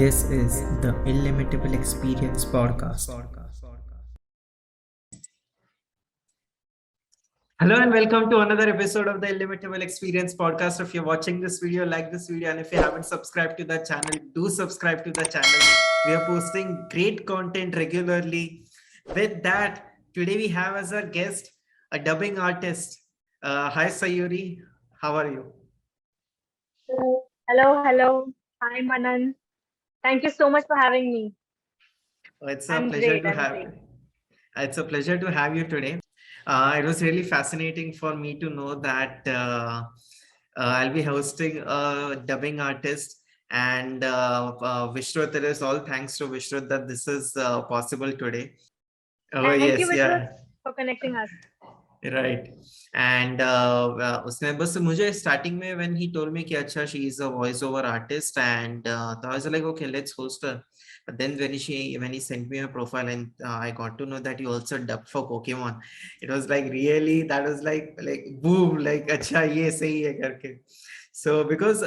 This is the Illimitable Experience Podcast. Hello and welcome to another episode of the Illimitable Experience Podcast. If you're watching this video, like this video, and if you haven't subscribed to the channel, do subscribe to the channel. We are posting great content regularly. With that, today we have as our guest a dubbing artist. Hi Sayurri, how are you? Hello. Hi, Manan. Thank you so much for having me. It's a I'm pleasure great. to have. It's a pleasure to have you today. It was really fascinating for me to know that I'll be hosting a dubbing artist, and Vishrut, it is all thanks to Vishrut that this is possible today. Oh Thank you, yes, Vishwas, yeah, for connecting us. right. And उसने बस मुझे starting में when he told me कि अच्छा she is a voiceover artist, and so I was like okay, let's host her. But then when he sent me a profile, and I got to know that he also dubbed for Pokemon, it was like really, that was like boom, like अच्छा ये सही है करके. So because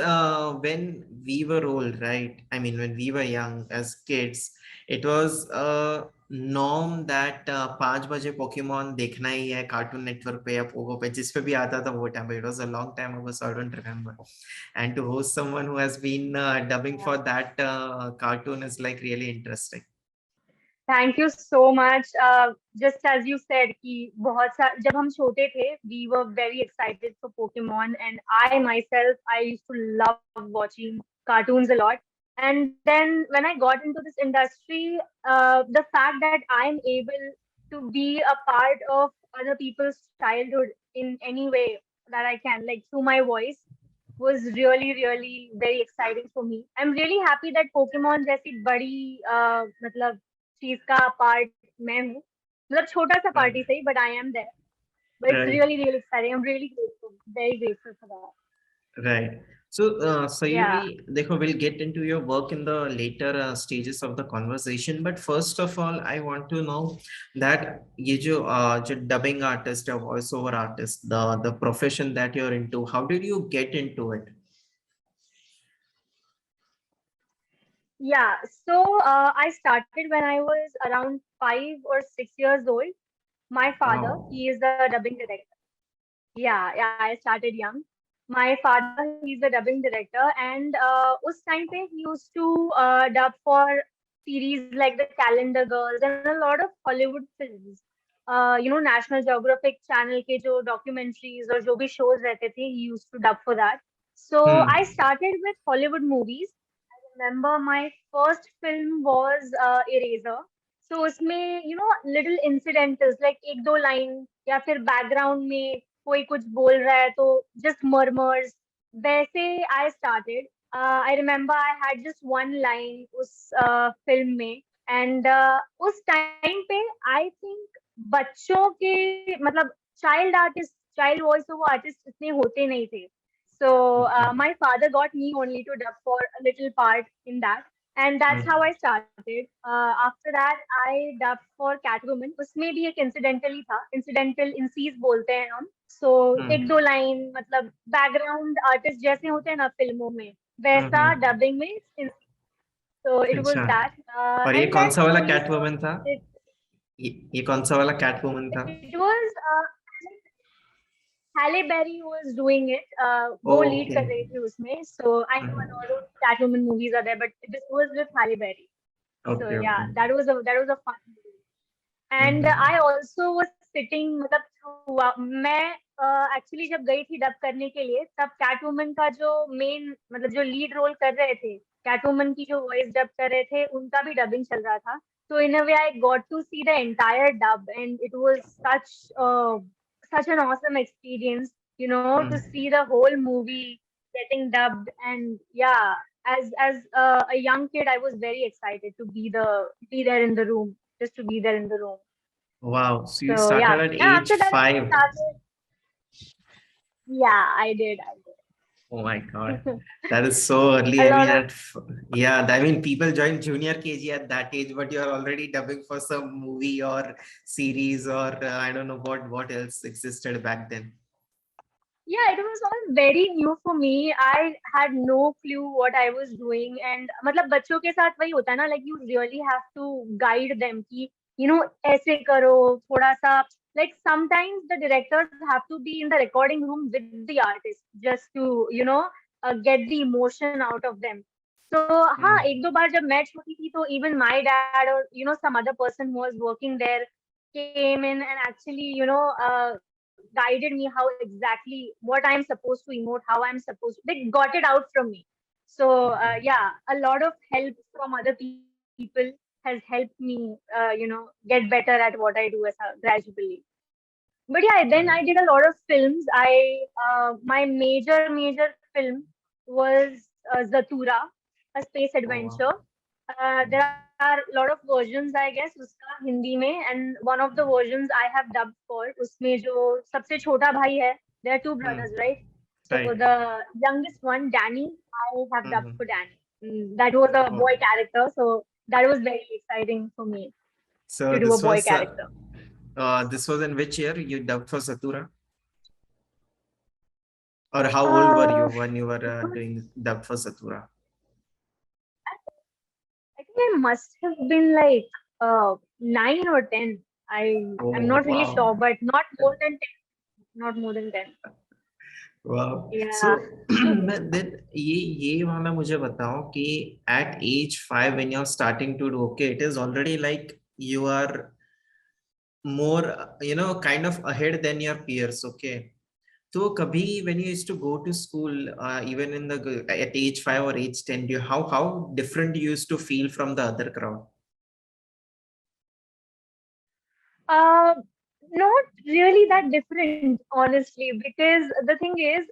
when we were old, right? I mean, when we were young as kids, it was a norm that 5 बजे Pokemon देखना ही है cartoon network पे या पोगो पे, जिस पे भी आता था वो टाइम पे. It was a long time ago, so I don't remember. And to host someone who has been dubbing for that cartoon is like really interesting. Thank you so much. Just as you said, कि जब हम छोटे थे, we were very excited for Pokemon, and I myself, I used to love watching cartoons a lot. And then when I got into this industry, the fact that I'm able to be a part of other people's childhood in any way that I can, like through my voice, was really very exciting for me. I'm really happy that Pokemon जैसी बड़ी मतलब चीज का part मैं हूँ. मतलब छोटा सा पार्टी सही, but I am there. But it's Right. really exciting. I'm really grateful, very grateful for that. Right. So, Yeah. Sayuri, देखो, we'll get into your work in the later stages of the conversation. But first of all, I want to know that ये जो dubbing artist or voiceover artist, the profession that you're into, how did you get into it? Yeah, so I started when I was around 5 or 6 years old. My father, Wow. he is the dubbing director. Yeah, I started young. My father, he's the dubbing director, and उस time पे he used to dub for series like The Calendar Girls and a lot of Hollywood films. National Geographic channel के जो documentaries और जो भी shows रहते थे, he used to dub for that. So I Hmm. started with Hollywood movies. Remember my first film was Eraser. So उसमें little incidentals like एक दो line या फिर background में कोई कुछ बोल रहा है तो just murmurs. वैसे I started. I remember I had just one line उस film में, and उस time पे I think बच्चों के मतलब child voice over artist इतने होते नहीं थे. So Okay. my father got me only to dub for a little part in that, and that's how I started. After that, I dubbed for Catwoman. उसमें भी एक incidental ही था. Incidental incies बोलते हैं हम. So एक दो line मतलब background artist जैसे होते हैं ना फिल्मों में, वैसा dubbing में So it was अच्छा. that. और ये And कौन then सा वाला slowly कैटवुमन था? it, ये कौन सा वाला कैटवुमन था? it was Halle Berry was doing it. वो lead Okay. कर रही थी उसमें. So I know a lot of Catwoman movies are there, but this was with Halle Berry. So Okay. yeah, Okay. that was a fun movie. And I also was sitting मतलब मैं actually जब गई थी dub करने के लिए, तब Catwoman का जो main मतलब जो lead role कर रहे थे, Catwoman की जो voice डब कर रहे थे, उनका भी dubbing चल रहा था. So in a way, I got to see the entire dub, and it was such an awesome experience, to see the whole movie getting dubbed. And yeah, as a young kid, I was very excited to be there in the room, just to be there in the room. Wow. So you So started yeah, at and age after that, I 5. started. Yeah, I did. Oh my God. That is so early. A I mean, lot of yeah, I mean, people join junior KG at that age, but you're already dubbing for some movie or series or I don't know what else existed back then. Yeah, it was all very new for me. I had no clue what I was doing. And मतलब बच्चों के साथ वही होता है ना, like you really have to guide them कि ऐसे करो थोड़ा सा, like sometimes the directors have to be in the recording room with the artist just to get the emotion out of them. So हाँ, Hmm. एक दो बार जब मैं छोटी थी तो even my dad or some other person who was working there came in and actually guided me how exactly what I'm supposed to emote, how I'm supposed to, they got it out from me. So Okay. yeah, a lot of help from other people has helped me get better at what I do as gradually. But yeah, then I did Right. a lot of films. My major film was Zatura, a space Oh adventure. wow. There are a lot of versions, I guess, उसका हिंदी में, and one of the versions I have dubbed for. उसमें जो सबसे छोटा भाई है, there are two Hmm. brothers, right? So Right. the youngest one, Danny, I have dubbed Hmm. for Danny. That was a Oh. boy character, so that was very exciting for me So to do a boy character. this was in which year you dubbed for Satura? Or how old were Uh, you when you were it was, doing dub for Satura? I think I must have been like 9 or 10. I'm Oh not really wow. sure, but not more than 10. Not more than 10. Wow. Yeah. So So then ये वाला मुझे बताओ कि at age 5 when you're starting to do, okay, it is already like you are more kind of ahead than your peers, okay. So kabhi when you used to go to school, even in the at age 5 or age 10, how different you used to feel from the other crowd? uh, not really that different, honestly, because the thing is,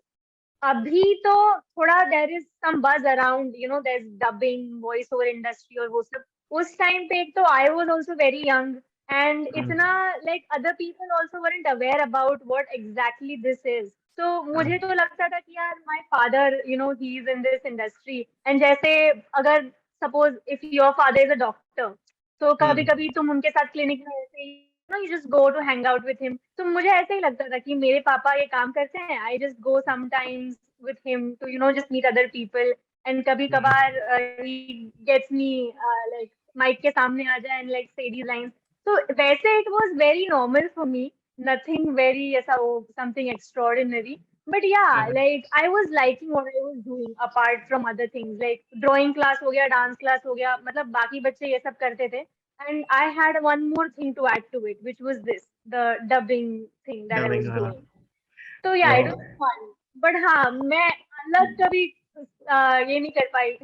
अभी तो थोड़ा there is some buzz around, there's dubbing, voice over industry और वो सब. उस time पे एक तो I was also very young, and Hmm. इतना like other people also weren't aware about what exactly this is. So मुझे तो लगता था कि यार my father, he is in this industry, and जैसे अगर suppose if your father is a doctor, तो कभी Hmm. कभी तुम उनके साथ क्लिनिक में ऐसे ही you just go to hang out with him. तो मुझे ऐसे ही लगता था कि मेरे पापा ये काम करते हैं. I just go sometimes with him to just meet other people. And कभी Hmm. कभार he gets me like mic के सामने आ जाए and like say these lines. So वैसे it was very normal for me. Nothing very ऐसा वो something extraordinary. But yeah, Correct. like I was liking what I was doing apart from other things. Like drawing class हो गया, dance class हो गया. मतलब बाकी बच्चे ये सब करते थे. And I had one more thing to add to it, which was this, the dubbing thing that I Dubbing, was doing. So yeah, it wow. was fun. But हाँ, मैं अलग कभी ये नहीं कर पाई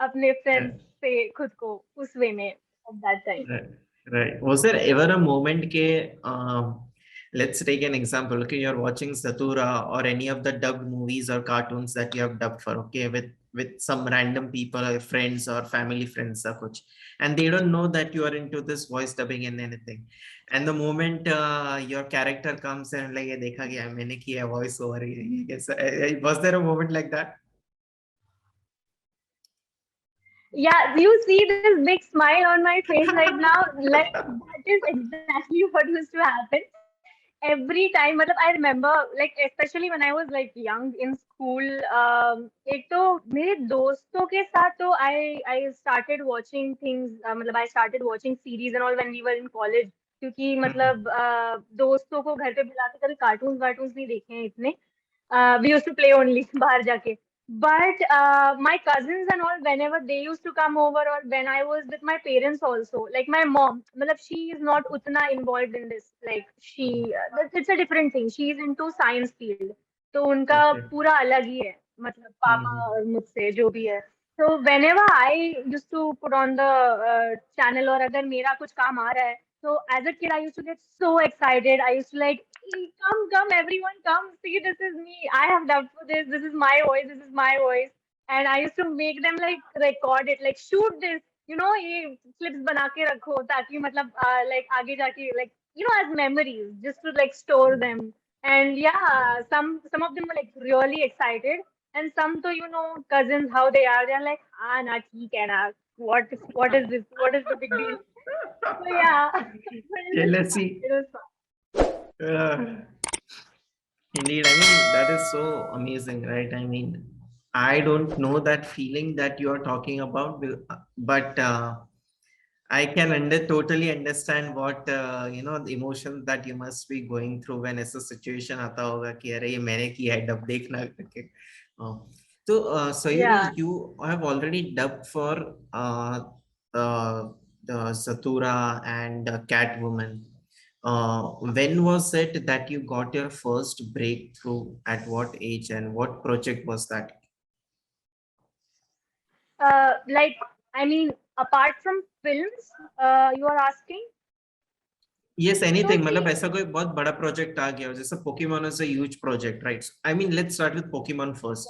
अपने Uh, friends से खुद को उस way में at that time. Right. Right. Was there ever a moment ke, let's take an example. Okay, you're watching Satura or any of the dubbed movies or cartoons that you have dubbed for, okay, with some random people or friends or family friends or kuch, and they don't know that you are into this voice dubbing and anything. And the moment your character comes and like, "ये देखा गया मैंने किया voice over," yes, was there a moment like that? Yeah, do you see this big smile on my face right now? Like that is exactly what used to happen every time. मतलब I remember, like especially when I was like young in school. एक तो मेरे दोस्तों के साथ तो I started watching things. मतलब I started watching series and all when we were in college. क्योंकि Hmm. मतलब दोस्तों को घर पे बुला के कभी कार्टून्स वार्टून्स नहीं देखे हैं इतने. We used to play only बाहर जाके. But my cousins and all, whenever they used to come over, or when I was with my parents also, like my mom, matlab, she is not utna involved in this. Like it's a different thing. She is into science field. तो उनका Okay. पूरा अलग ही है. मतलब पापा Hmm. और मुझसे जो भी है. So whenever I used to put on the channel, और अगर मेरा कुछ काम आ रहा है, so as a kid I used to get so excited. I used to like, come, everyone, come, see, this is me. I have dubbed for this. This is my voice. This is my voice. And I used to make them like record it, like shoot this. ये clips बना के रखो ताकि मतलब like आगे जाके like as memories, just to like store them. And yeah, some of them were like really excited, and some to cousins how they are. They're like, na theek hai na. What is this? What is the big deal? So yeah, but it was fun. Jealousy. It was fun. Uh, Indeed, I mean, that is so amazing, right? I mean, I don't know that feeling that you are talking about, but I can totally understand what the emotion that you must be going through when ऐसा situation आता होगा कि अरे ये मैंने किया है dub देखना करके. Uh, so Sayuri, Yeah. you have already dubbed for uh, the Satura and Catwoman. When was it that you got your first breakthrough? At what age and what project was that? Like, I mean, apart from films, you are asking? Yes, So anything. मतलब see, ऐसा कोई बहुत बड़ा project आ गया हो जैसे Pokemon is a huge project, right? I mean, let's start with Pokemon first.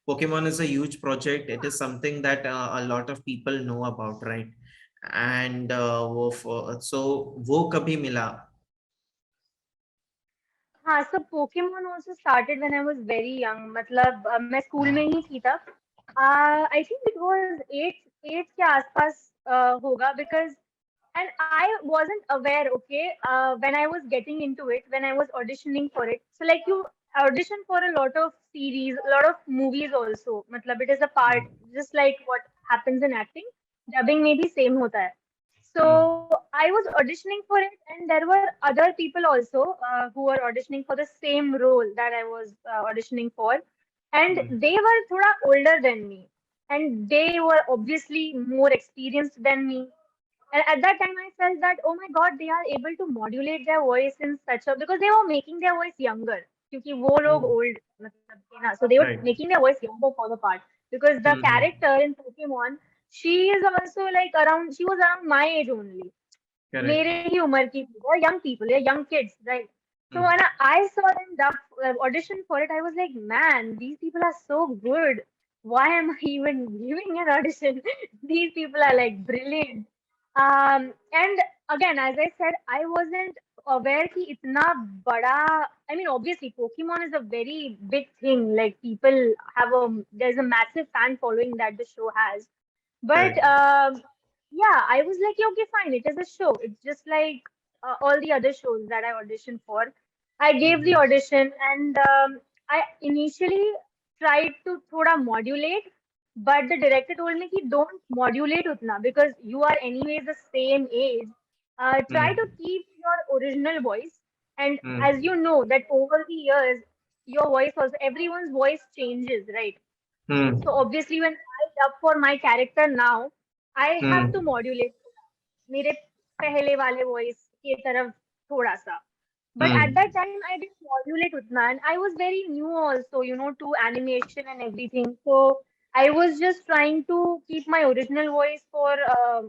Pokemon is a huge project. It is something that a lot of people know about, right? And so वो कभी मिला? हाँ, so Pokemon also started when I was very young. मतलब मैं school में ही थी तब. I think it was eighth के आसपास होगा because and I wasn't aware, okay, when I was getting into it, when I was auditioning for it. So like you audition for a lot of series, a lot of movies also. मतलब it is a part, just like what happens in acting. Dubbing में भी same होता है. Hmm. So I was auditioning for it, and there were other people also who were auditioning for the same role that I was auditioning for, and Hmm. they were thoda older than me, and they were obviously more experienced than me. And at that time, I felt that, oh my God, they are able to modulate their voice in such a, because they were making their voice younger. क्योंकि वो लोग Oh, old मतलब थे ना, so they were right. making their voice younger for the part because the Hmm. character in Pokemon, she is also like around, she was around my age only. Correct. मेरे ही उम्र की थी. They're young people, they're young kids, right? So Hmm. when I saw them audition for it, I was like, man, these people are so good. Why am I even giving an audition? These people are like brilliant. And again, as I said, I wasn't aware कि इतना बड़ा. I mean, obviously, Pokemon is a very big thing. Like people have there's a massive fan following that the show has. But Correct. yeah, I was like, yeah, okay, fine. It is a show. It's just like all the other shows that I auditioned for. I gave the Hmm. audition and I initially tried to thoda modulate, but the director told me कि don't modulate utna because you are anyways the same age. Try to Hmm. keep your original voice. And as Hmm. you know that over the years, your voice also, everyone's voice changes, right? Hmm. So obviously, when I dub for my character now, I have to Hmm. modulate मेरे पहले वाले voice की तरफ थोड़ा सा. But at Hmm. that time, I didn't modulate utna, and I was very new also, to animation and everything. So I was just trying to keep my original voice for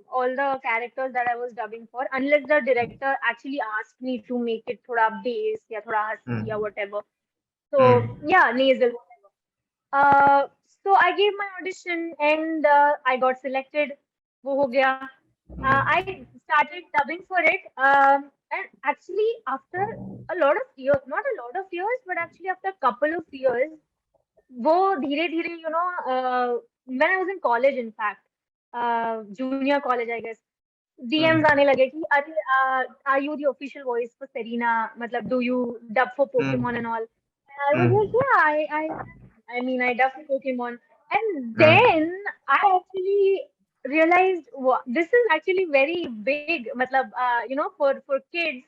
all the characters that I was dubbing for, unless the director actually asked me to make it thoda bass या थोड़ा husky या Hmm. whatever. So Hmm. yeah, nasal. So I gave my audition and I got selected. वो हो गया. I started dubbing for it. And actually, after a lot of years, not a lot of years, but actually after a couple of years, वो धीरे धीरे, when I was in college, in fact, junior college, I guess, DMs Hmm. आने लगे कि अरे, are you the official voice for Serena? मतलब, do you dub for Pokemon and Hmm. all? And I was like, Hmm. yeah, I mean, I dub for Pokemon. And Hmm. then I actually realized this is actually very big. मतलब, for kids,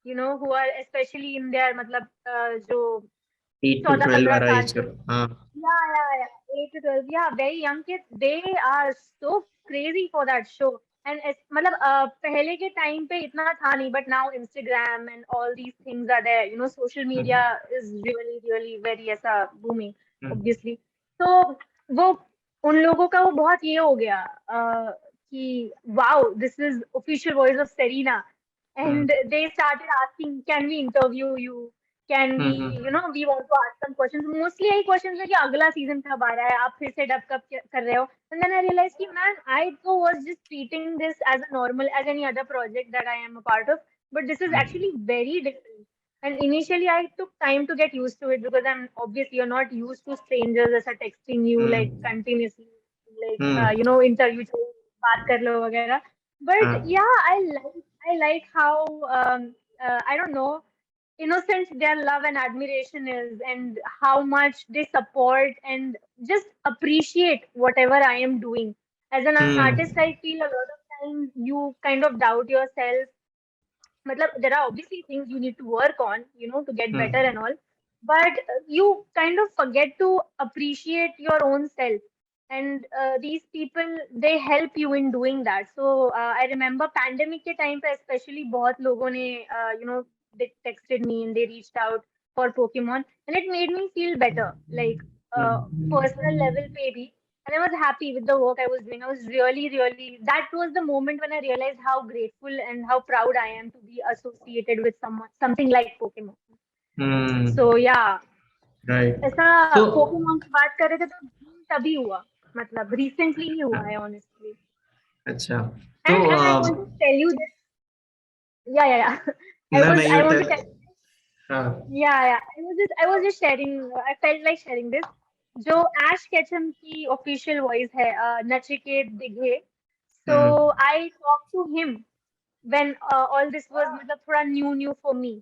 who are especially in their मतलब जो 8 to 12 14-15 वाला साल as के. करो. हाँ. Yeah. 8 to 12. Yeah, very young kids. They are so crazy for that show. And मतलब पहले के टाइम पे इतना था नहीं, but now Instagram and all these things are there. Social media Hmm. is really, really very ऐसा booming, Hmm. obviously. So वो उन लोगों का वो बहुत ये हो गया कि wow, this is official voice of Serena. Hmm. And they started asking, can we interview you? Can we, Hmm. we want to ask some questions. Mostly यही questions है कि अगला season कब आ रहा है, आप फिर से डब कब कर रहे हो. And then I realized कि man, I too was just treating this as a normal, as any other project that I am a part of. But this is Hmm. actually very different. And initially I took time to get used to it because I'm obviously you're not used to strangers as are texting you like Hmm. continuously, like Hmm. interview बात कर लो वगैरह. But हाँ. yeah, I like how I don't know. innocent their love and admiration is, and how much they support and just appreciate whatever I am doing. As an artist, I Hmm. feel a lot of times you kind of doubt yourself. Matlab, there are obviously things you need to work on, to get better Hmm. and all, but you kind of forget to appreciate your own self. And these people, they help you in doing that. So I remember pandemic ke time pe especially बहुत लोगों ने, they texted me and they reached out for Pokemon, and it made me feel better, like personal level Hmm. pe bhi. And I was happy with the work I was doing. I was really, really, that was the moment when I realized how grateful and how proud I am to be associated with something like Pokemon. So Hmm. yeah, Right. ऐसा So, Pokemon की बात कर रहे थे तो तभी हुआ, मतलब recently ही हुआ है honestly. अच्छा. तो And I want to tell you this. Yeah. ना ना I you want to tell. tell. हाँ. Yeah. I was just sharing. I felt like sharing this. जो Ash Ketchum की official voice है, Nachiket Dighe. So Hmm. I talked to him when all this was मतलब थोड़ा new for me.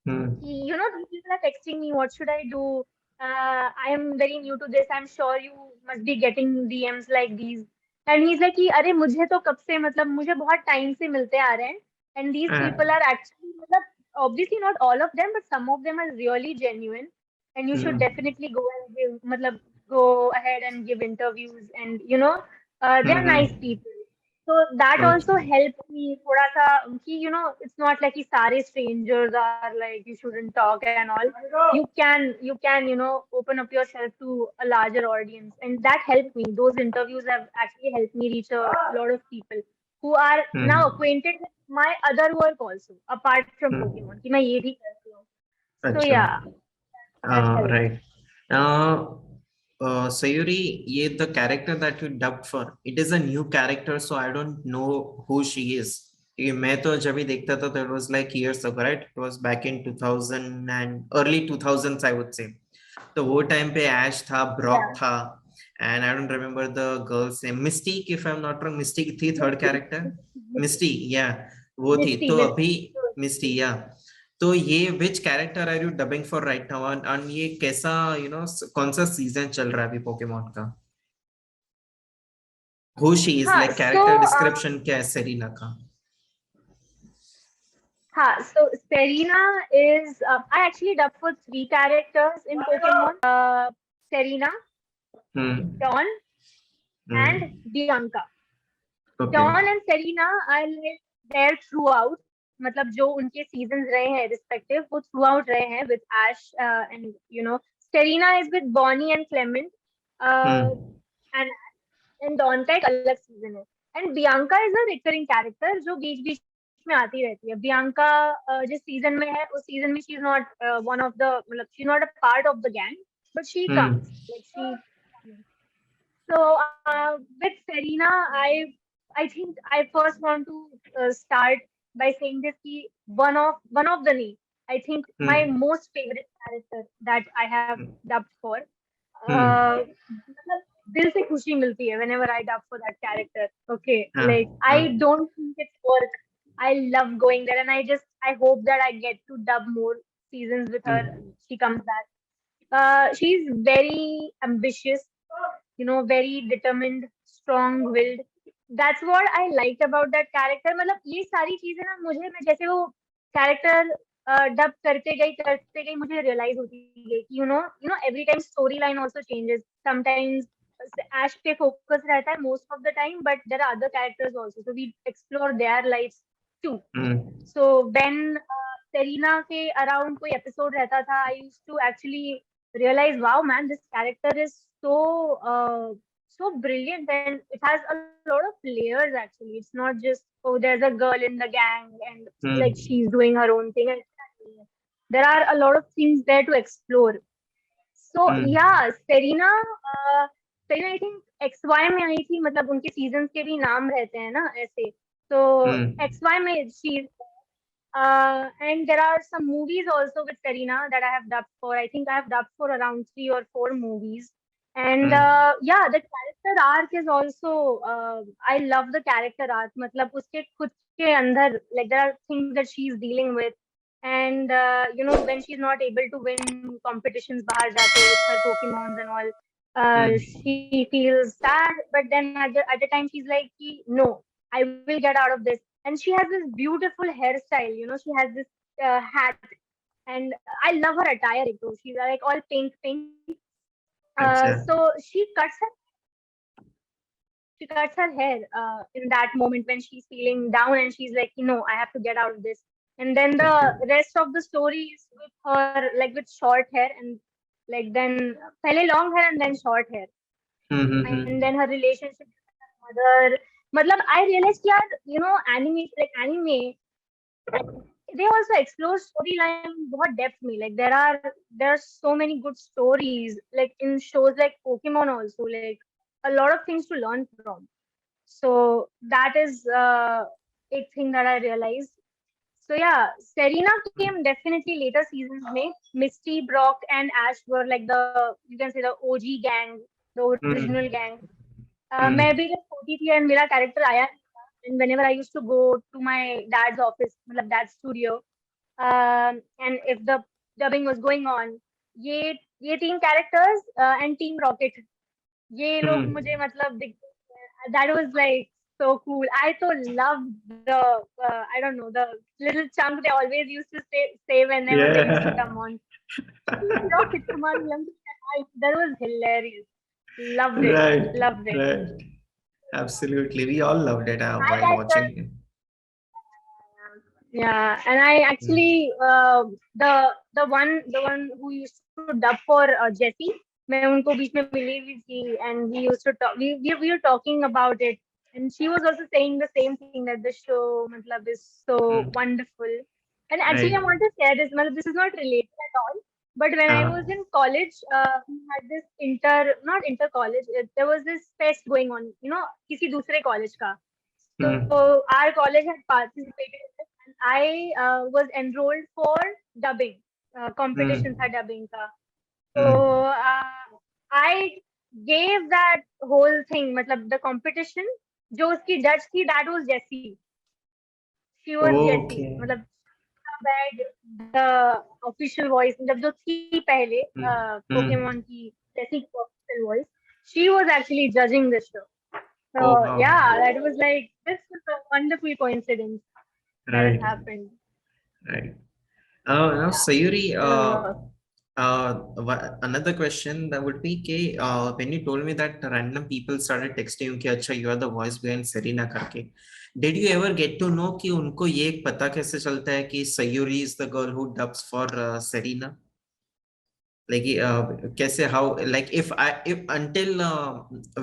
Hmm. These people are texting me, what should I do? I am very new to this. I'm sure you must be getting DMs like these. And he's like कि अरे मुझे तो कब से मतलब मुझे बहुत time से मिलते आ रहे हैं. And these people हाँ. are actually मतलब obviously not all of them, but some of them are really genuine. And you should Hmm. definitely go and give मतलब go ahead and give interviews, and they are nice Hmm. people. So that also Okay. helped me थोड़ा सा कि it's not like कि सारे strangers are like you shouldn't talk and all. You can open up yourself to a larger audience, and that helped me. Those interviews have actually helped me reach a lot of people who are now Hmm. acquainted with my other work also, apart from Pokemon, Hmm. कि मैं ये भी करती हूँ. So अच्छा. yeah, that helped. Right. Sayuri, the character that you dubbed for, it is a new character, so I don't know who she is. ये मैं तो जब भी देखता था, that was like years ago, right? It was back in 2000 and early 2000s, I would say. तो वो time पे ऐश था, ब्रॉक Yeah. था, and I don't remember the girl's name. Mystique, if I'm not wrong, Mystique थी third Misty, character. Misty, Misty, yeah, वो थी. Misty, तो Misty. अभी Misty, yeah. तो ये which character are you dubbing for right now, and ये कैसा कौन सा सीजन चल रहा है अभी पोकेमॉन का? हु शी इज, हाँ, लाइक so कैरेक्टर डिस्क्रिप्शन क्या है सेरिना का? so Serena is I actually dubbed for three characters in Pokemon. Serena, hmm. Dawn, and hmm. Bianca. Okay. Dawn and Serena are like there throughout. मतलब जो उनके seasons रहे हैं respective, वो throughout रहे हैं with Ash, and Serena is with Bonnie and Clement, uh, hmm. and Dawn का एक अलग season है. And Bianca is a recurring character जो बीच बीच में आती रहती है. Bianca जिस season में है, उस season में she's not one of the मतलब she's not a part of the gang, but she hmm. comes like she. So with Serena, I think I first want to start by saying this कि one of the name. I think my hmm. most favorite character that I have dubbed for. हम्म. मतलब दिल से खुशी मिलती है whenever I dub for that character. Okay, हाँ. like हाँ. I don't think it's work. I love going there, and I hope that I get to dub more seasons with her. Hmm. She comes back. She's very ambitious, very determined, strong-willed. That's what I liked about that character. मतलब ये सारी चीजें ना मुझे मैं जैसे वो character dub करते गई मुझे रियलाइज होती गई कि every time storyline also changes. Sometimes Ash पे focus रहता है most of the time, but there are other characters also, so we explore their lives too. Hmm. So when Serena के around कोई episode रहता था, I used to actually realize, wow, man, this character is so brilliant, and it has a lot of layers actually. It's not just, oh, there's a girl in the gang and like hmm. she's doing her own thing. And there are a lot of things there to explore. So hmm. yeah, Serena I think XY में आई थी, मतलब उनके seasons के भी नाम रहते हैं ना ऐसे. So हम्म. XY में she and there are some movies also with Serena that I have dubbed for. I think I have dubbed for around 3 or 4 movies. And hmm. yeah, the character arc is also, I love the character arc. मतलब उसके खुद के अंदर, like there are things that she's dealing with. and when she's not able to win competitions bahar jaake with her Pokemons and all, Hmm. she feels sad. But then at the time she's like, no, I will get out of this. And she has this beautiful hairstyle. She has this hat, and I love her attire. She's like all pink. Acha. So she cuts her hair in that moment when she's feeling down, and she's like, I have to get out of this. And then the Okay. rest of the story is with her, like with short hair, and like then pehle long hair and then short hair, and then Mm-hmm. her relationship with her mother. Matlab, I realized yaar, anime, they also explore storyline बहुत depth में. Like there are so many good stories like in shows like Pokemon also, like a lot of things to learn from. So that is a thing that I realized. So yeah, Serena came definitely later seasons में. Misty, Brock, and Ash were like you can say the OG gang, the original Hmm. gang. मैं Hmm. भी जब छोटी थी and मेरा character आया नहीं था, and whenever I used to go to my dad's office, मतलब dad's studio, and if the dubbing was going on, ये तीन characters and Team Rocket, ये लोग मुझे Hmm. मतलब that was like so cool. I so loved the I don't know, the little chunk they always used to say whenever they used to Yeah. come on. Rocket, come on, that was hilarious. Loved it, Right. loved it. Right. Absolutely. We all loved it I while like the watching it. Yeah, and I Hmm. actually the one who used to dub for Jessie, मैं उनको बीच में मिली भी थी, and we used to talk. We were talking about it, and she was also saying the same thing, that the show मतलब is so Hmm. wonderful. And actually, I Right. want to share this. मतलब this is not related at all. But when I Uh, was in college, we had this not inter college. There was this fest going on. किसी दूसरे college का. So hmm. our college had participated in it, and I was enrolled for dubbing. Competitions Hmm. had dubbing ka. So Hmm. I gave that whole thing, matlab the competition. जो उसकी judge थी, that was Jessie. She was Jessie. Okay. मतलब bad the official voice, जब जो थी पहले Hmm. Pokemon Hmm. की Jessie की official voice, she was actually judging the show. So Oh, wow. yeah, that was like this was a wonderful coincidence that has Right. happened. Right. Now, Sayuri, Uh, another question that would be, when you told me that random people started texting you कि अच्छा you are the voice behind Serena करके, did you ever get to know कि उनको ये पता कैसे चलता है कि Sayuri is the girl who dubs for Serena? Like कैसे how like if until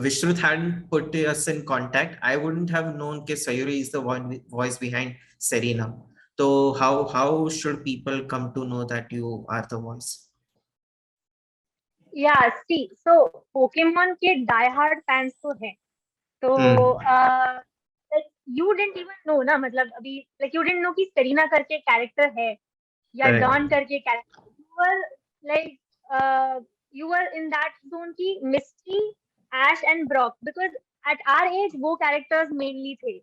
Vishruth hadn't put us in contact, I wouldn't have known कि Sayuri is the one voice behind Serena. So how should people come to know that you are the voice? yeah, see, so Pokemon के die hard fans तो हैं. तो Hmm. like you didn't even know ना, मतलब अभी like you didn't know कि Serena करके character है या Correct. Dawn करके character. You were like uh, you were in that zone की Misty, Ash and Brock, because at our age वो characters mainly थे.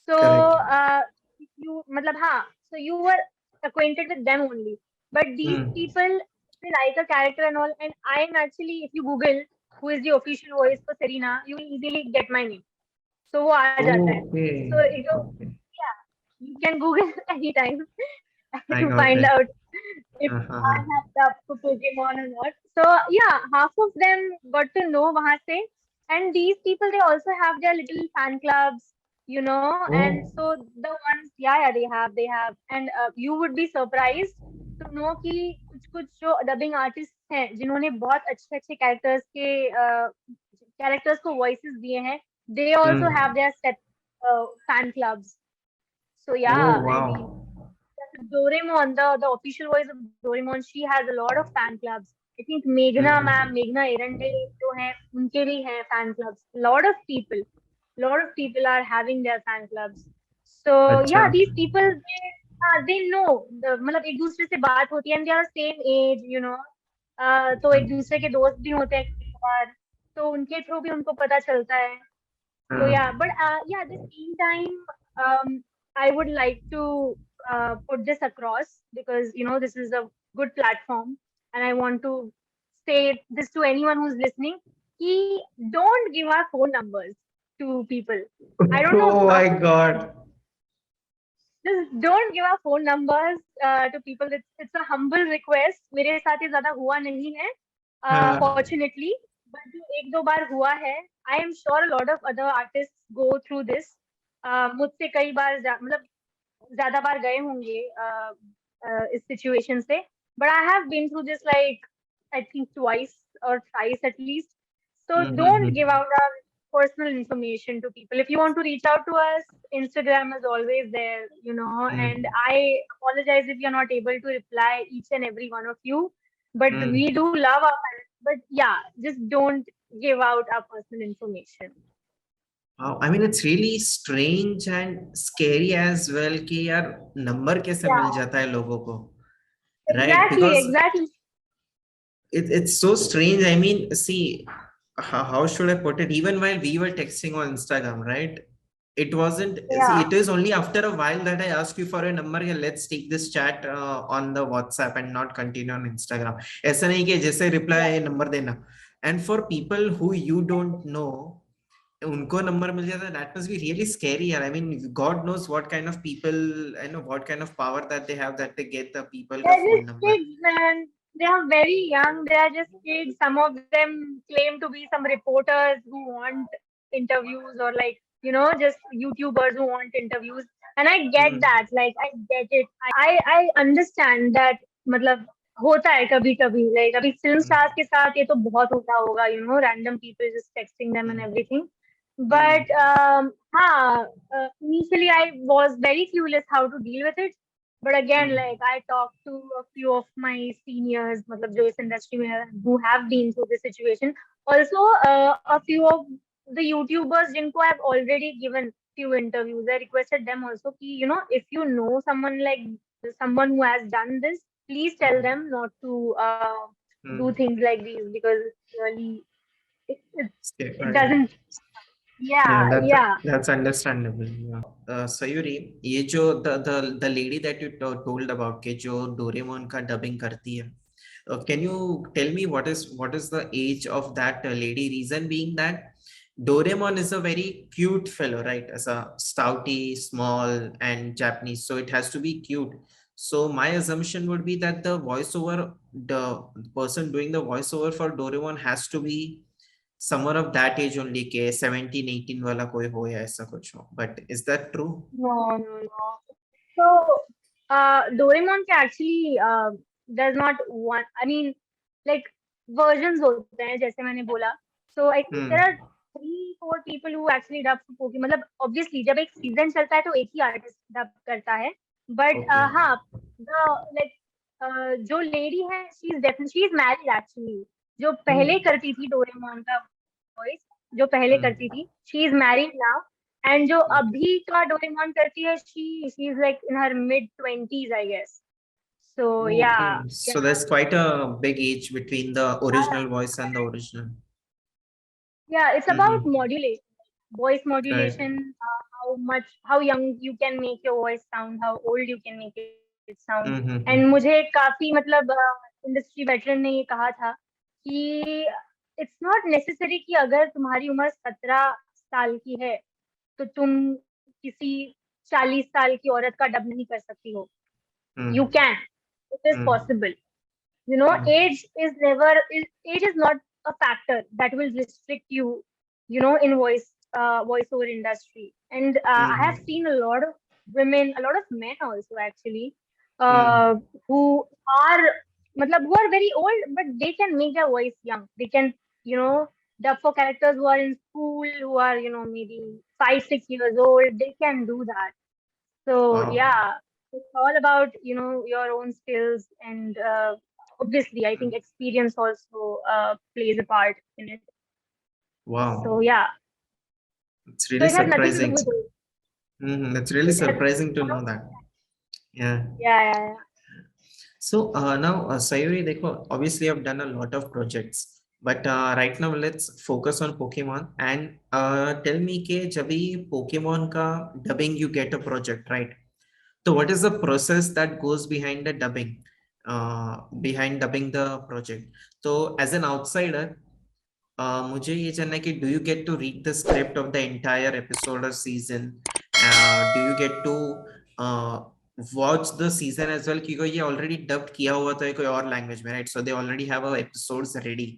So Correct. you मतलब हाँ, so you were acquainted with them only. But these Hmm. people, they like a character and all, and I am actually, if you Google who is the official voice for Serena, you will easily get my name. So वो आ जाता है. So Okay. Okay. yeah, you can Google anytime I to got find it. out if I Uh-huh. have the for Pokemon or not. So yeah, half of them got to know वहाँ से, and these people, they also have their little fan clubs, and Oh. so the ones, yeah, they have, and you would be surprised to know कि कुछ कुछ जो dubbing artists हैं जिन्होंने बहुत अच्छे अच्छे characters को voices दिए हैं, they also have Hmm. their set fan clubs. So Oh, yeah, I mean, wow. Doraemon, the official voice of Doraemon, she has a lot of fan clubs. I think Hmm. Meghna Erande जो है, उनके भी हैं fan clubs. Lot of people are having their fan clubs. So अच्छा. yeah, these people, they know मतलब एक दूसरे से बात होती है, and they are same age. तो एक Hmm. दूसरे के दोस्त भी होते हैं कई बार, तो उनके थ्रू भी उनको पता चलता है. So हाँ. yeah, but yeah, at the same time, I would like to put this across because this is a good platform, and I want to say this to anyone who's listening. He don't give our phone numbers to people. I don't know Oh how. my God. Just don't give our phone numbers to people. It's a humble request. मेरे साथ ये ज़्यादा हुआ नहीं है, हाँ. fortunately. But जो एक दो बार हुआ है, I am sure a lot of other artists go through this. मुझसे कई बार मतलब ज़्यादा बार गए होंगे इस situation से. But I have been through this like I think twice or thrice at least. So don't give out our personal information to people. If you want to reach out to us, Instagram is always there, and I apologize if you're not able to reply each and every one of you. But we do love our fans. But yeah, just don't give out our personal information. I mean, it's really strange and scary as well कि यार number कैसे मिल Yeah, जाता है लोगों को, right? exactly, Because exactly. it's so strange. I mean, see, how should I put it? Even while we were texting on Instagram, right? It wasn't, see, Yeah. it is only after a while that I asked you for a number. Yeah, let's take this chat on the WhatsApp and not continue on Instagram. ऐसा नहीं कि जैसे reply Yeah. number देना. And for people who you don't know, उनको number मिल जाता है, that must be really scary. I mean, God knows what kind of people, I know what kind of power that they have, that they get the people का They're phone just number. kids, man. They are very young. They are just kids. Some of them claim to be some reporters who want interviews, or like, just YouTubers who want interviews. And I get that. Like, I get it. I understand that. मतलब होता है कभी कभी, like अभी film stars के साथ ये तो बहुत होता होगा, random people just texting them and everything. But initially I was very clueless how to deal with it. But again, like I talked to a few of my seniors, मतलब जो इस industry में हैं, who have been through this situation. Also, a few of the YouTubers जिनको I've already given few interviews, I requested them also कि, if you know someone like someone who has done this, please tell them not to do things like these, because really it Right. doesn't. Yeah, Yeah, that's yeah. that's understandable. Yeah. Sayuri, ये जो the lady that you told about के जो Doraemon का dubbing करती है, can you tell me what is the age of that lady? Reason being that Doraemon is a very cute fellow, right? As a stouty, small, and Japanese, so it has to be cute. So my assumption would be that the person doing the voiceover for Doraemon has to be someone of that age only, के 17 18 वाला कोई हो या ऐसा कुछ हो. But is that true? No, no, no. So, Doraemon can actually does not one. I mean, like versions होते हैं जैसे मैंने बोला. So I think there are 3-4 people who actually dub for Pokemon. मतलब obviously जब एक season चलता है तो एक ही artist dub करता है. But Okay. हाँ, the like जो lady है, she is married actually. जो पहले करती थी Doraemon का voice, जो पहले करती थी, she is married now. And जो Okay. अभी का डोरेमोन करती है, she is like in her mid-20s, I guess. So yeah, Okay. So yeah, there's quite a big age between the original voice and the original. yeah. It's about modulation, voice Right. modulation. How young you can make your voice sound, how old you can make it sound. And मुझे काफी मतलब industry veteran ने ये कहा था कि it's not necessary कि अगर तुम्हारी उम्र 17 साल की है तो तुम किसी 40 साल की औरत का डब नहीं कर सकती हो. You can. It is possible. Age is not a factor that will restrict you, in voiceover industry. And I have seen a lot of women, a lot of men also actually, who are, who are very old, but they can make their voice young. They can, dub for characters who are in school, who are, maybe 5-6 years old. They can do that. So Wow. yeah, it's all about your own skills, and obviously I think experience also plays a part in it. So Wow. yeah, It's so really it has nothing to do surprising. with it. It's really It has, surprising to know that. Yeah. yeah, yeah, So now, Sayuri, देखो, obviously I've done a lot of projects, but right now let's focus on Pokemon and tell me कि जब भी Pokemon का dubbing you get a project, right? So what is the process that goes behind the dubbing, behind dubbing the project? So as an outsider, मुझे ये जानना है कि do you get to read the script of the entire episode or season? Do you get to uh, watch the season as well? क्योंकि ये already dubbed किया हुआ था कोई और language में, right? So they already have episodes ready.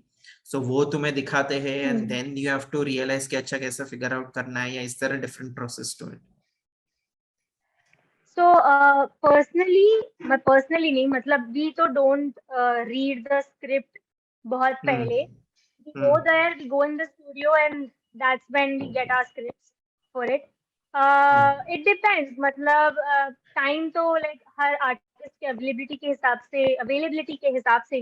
So वो तुम्हें दिखाते हैं and then you have to realize कि अच्छा कैसे figure out करना है, या is there a different process to it? So personally नहीं, मतलब we तो don't read the script बहुत पहले. We go there, we go in the studio, and that's when we get our scripts for it. It depends, मतलब time तो like हर artist के availability के हिसाब से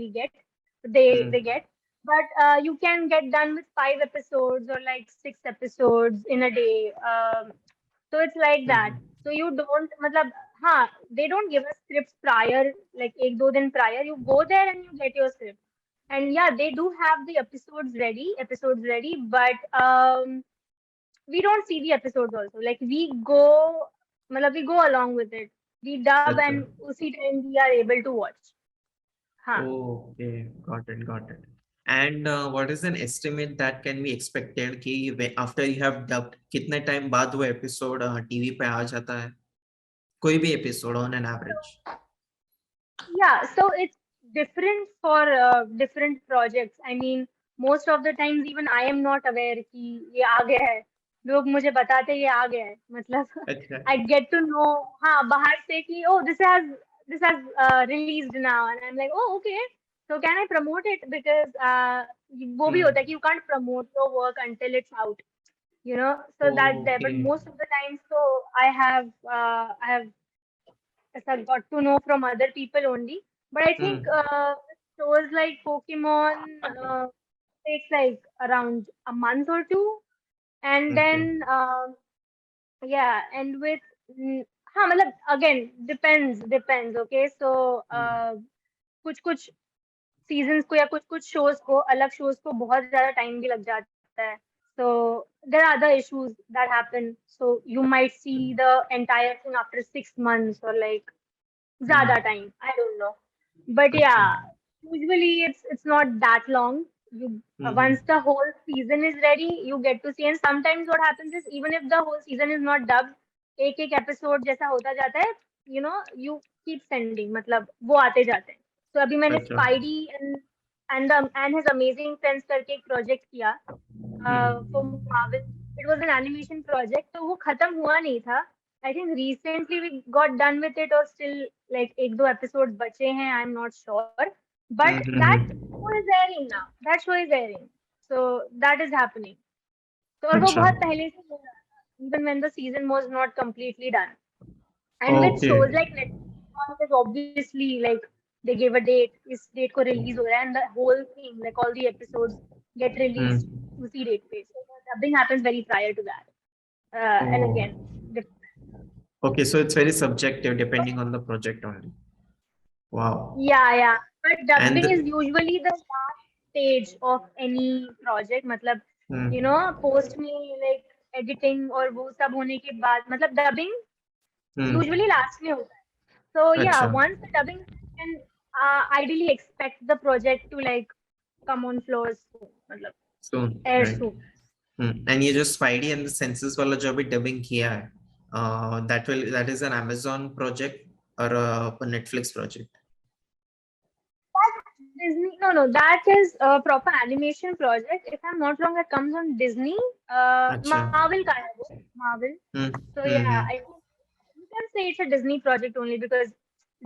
they get, but you can get done with 5 episodes or like 6 episodes in a day. So it's like that. So you don't, मतलब हाँ, they don't give us scripts prior, like एक दो दिन prior. You go there and you get your script. And yeah, they do have the episodes ready, but we don't see the episodes also. Like we go along with it. We dub अच्छा. and उसी time we are able to watch. हाँ. Okay, got it. And what is an estimate that can be expected कि after you have dubbed कितने time बाद वो episode TV पे आ जाता है? कोई भी episode on an average. Yeah, so it's different for different projects. I mean, most of the times even I am not aware कि ये आ गया है. लोग मुझे बताते ये आ गया है. मतलब अच्छा. I get to know हाँ बाहर से कि oh this has released now, and I'm like oh okay, so can I promote it, because वो भी होता है कि you can't promote your work until it's out, you know. So that's there. But Okay. most of the time, so I have I got to know from other people only. But I think shows like Pokemon takes like around a month or two, and Okay. then yeah, and with हाँ मतलब again depends. Okay, so कुछ कुछ seasons को या कुछ कुछ shows को अलग शोज को बहुत ज्यादा टाइम भी लग जाता है. So there are other issues that happen. So you might see the entire thing after 6 months or like ज़्यादा time. I don't know. But अच्छा. yeah, usually it's not that long. You once the whole season is ready, you get to see. And sometimes what happens is even if the whole season is not dubbed, एक एक episode जैसा होता जाता है, you know, you keep sending. मतलब वो आते जाते हैं. So अभी मैंने अच्छा. Spidey and his Amazing Friends करके एक project किया for Marvel. It was an animation project, तो वो खत्म हुआ नहीं था. I think recently we got done with it, or still like एक दो episodes बचे हैं. I'm not sure, but that show is airing now. That show is airing, so that is happening. So और वो अच्छा. बहुत पहले से हो रहा था, even when the season was not completely done. And with shows Okay. like Netflix, is obviously like they gave a date, इस date को release हो रहा है, and the whole thing, like all the episodes get released उसी date पे. So dubbing happens very prior to that. And Oh. again, Okay, so it's very subjective depending on the project only. Wow. yeah. But And dubbing is the, usually the last stage of any project. मतलब you hmm, know post में like editing और वो सब होने के बाद मतलब dubbing usually last में होता है. So yeah, अच्छा. once the dubbing can ideally expect the project to like come on floors soon, मतलब Soon, air right? soon. And ये जो Spidey and the Senses वाला जो अभी dubbing किया है, that is an Amazon project or a Netflix project. That's Disney. No, that is a proper animation project. If I'm not wrong, that comes on Disney. अच्छा. Marvel का है वो, Marvel. So yeah, I think you can say it's a Disney project only because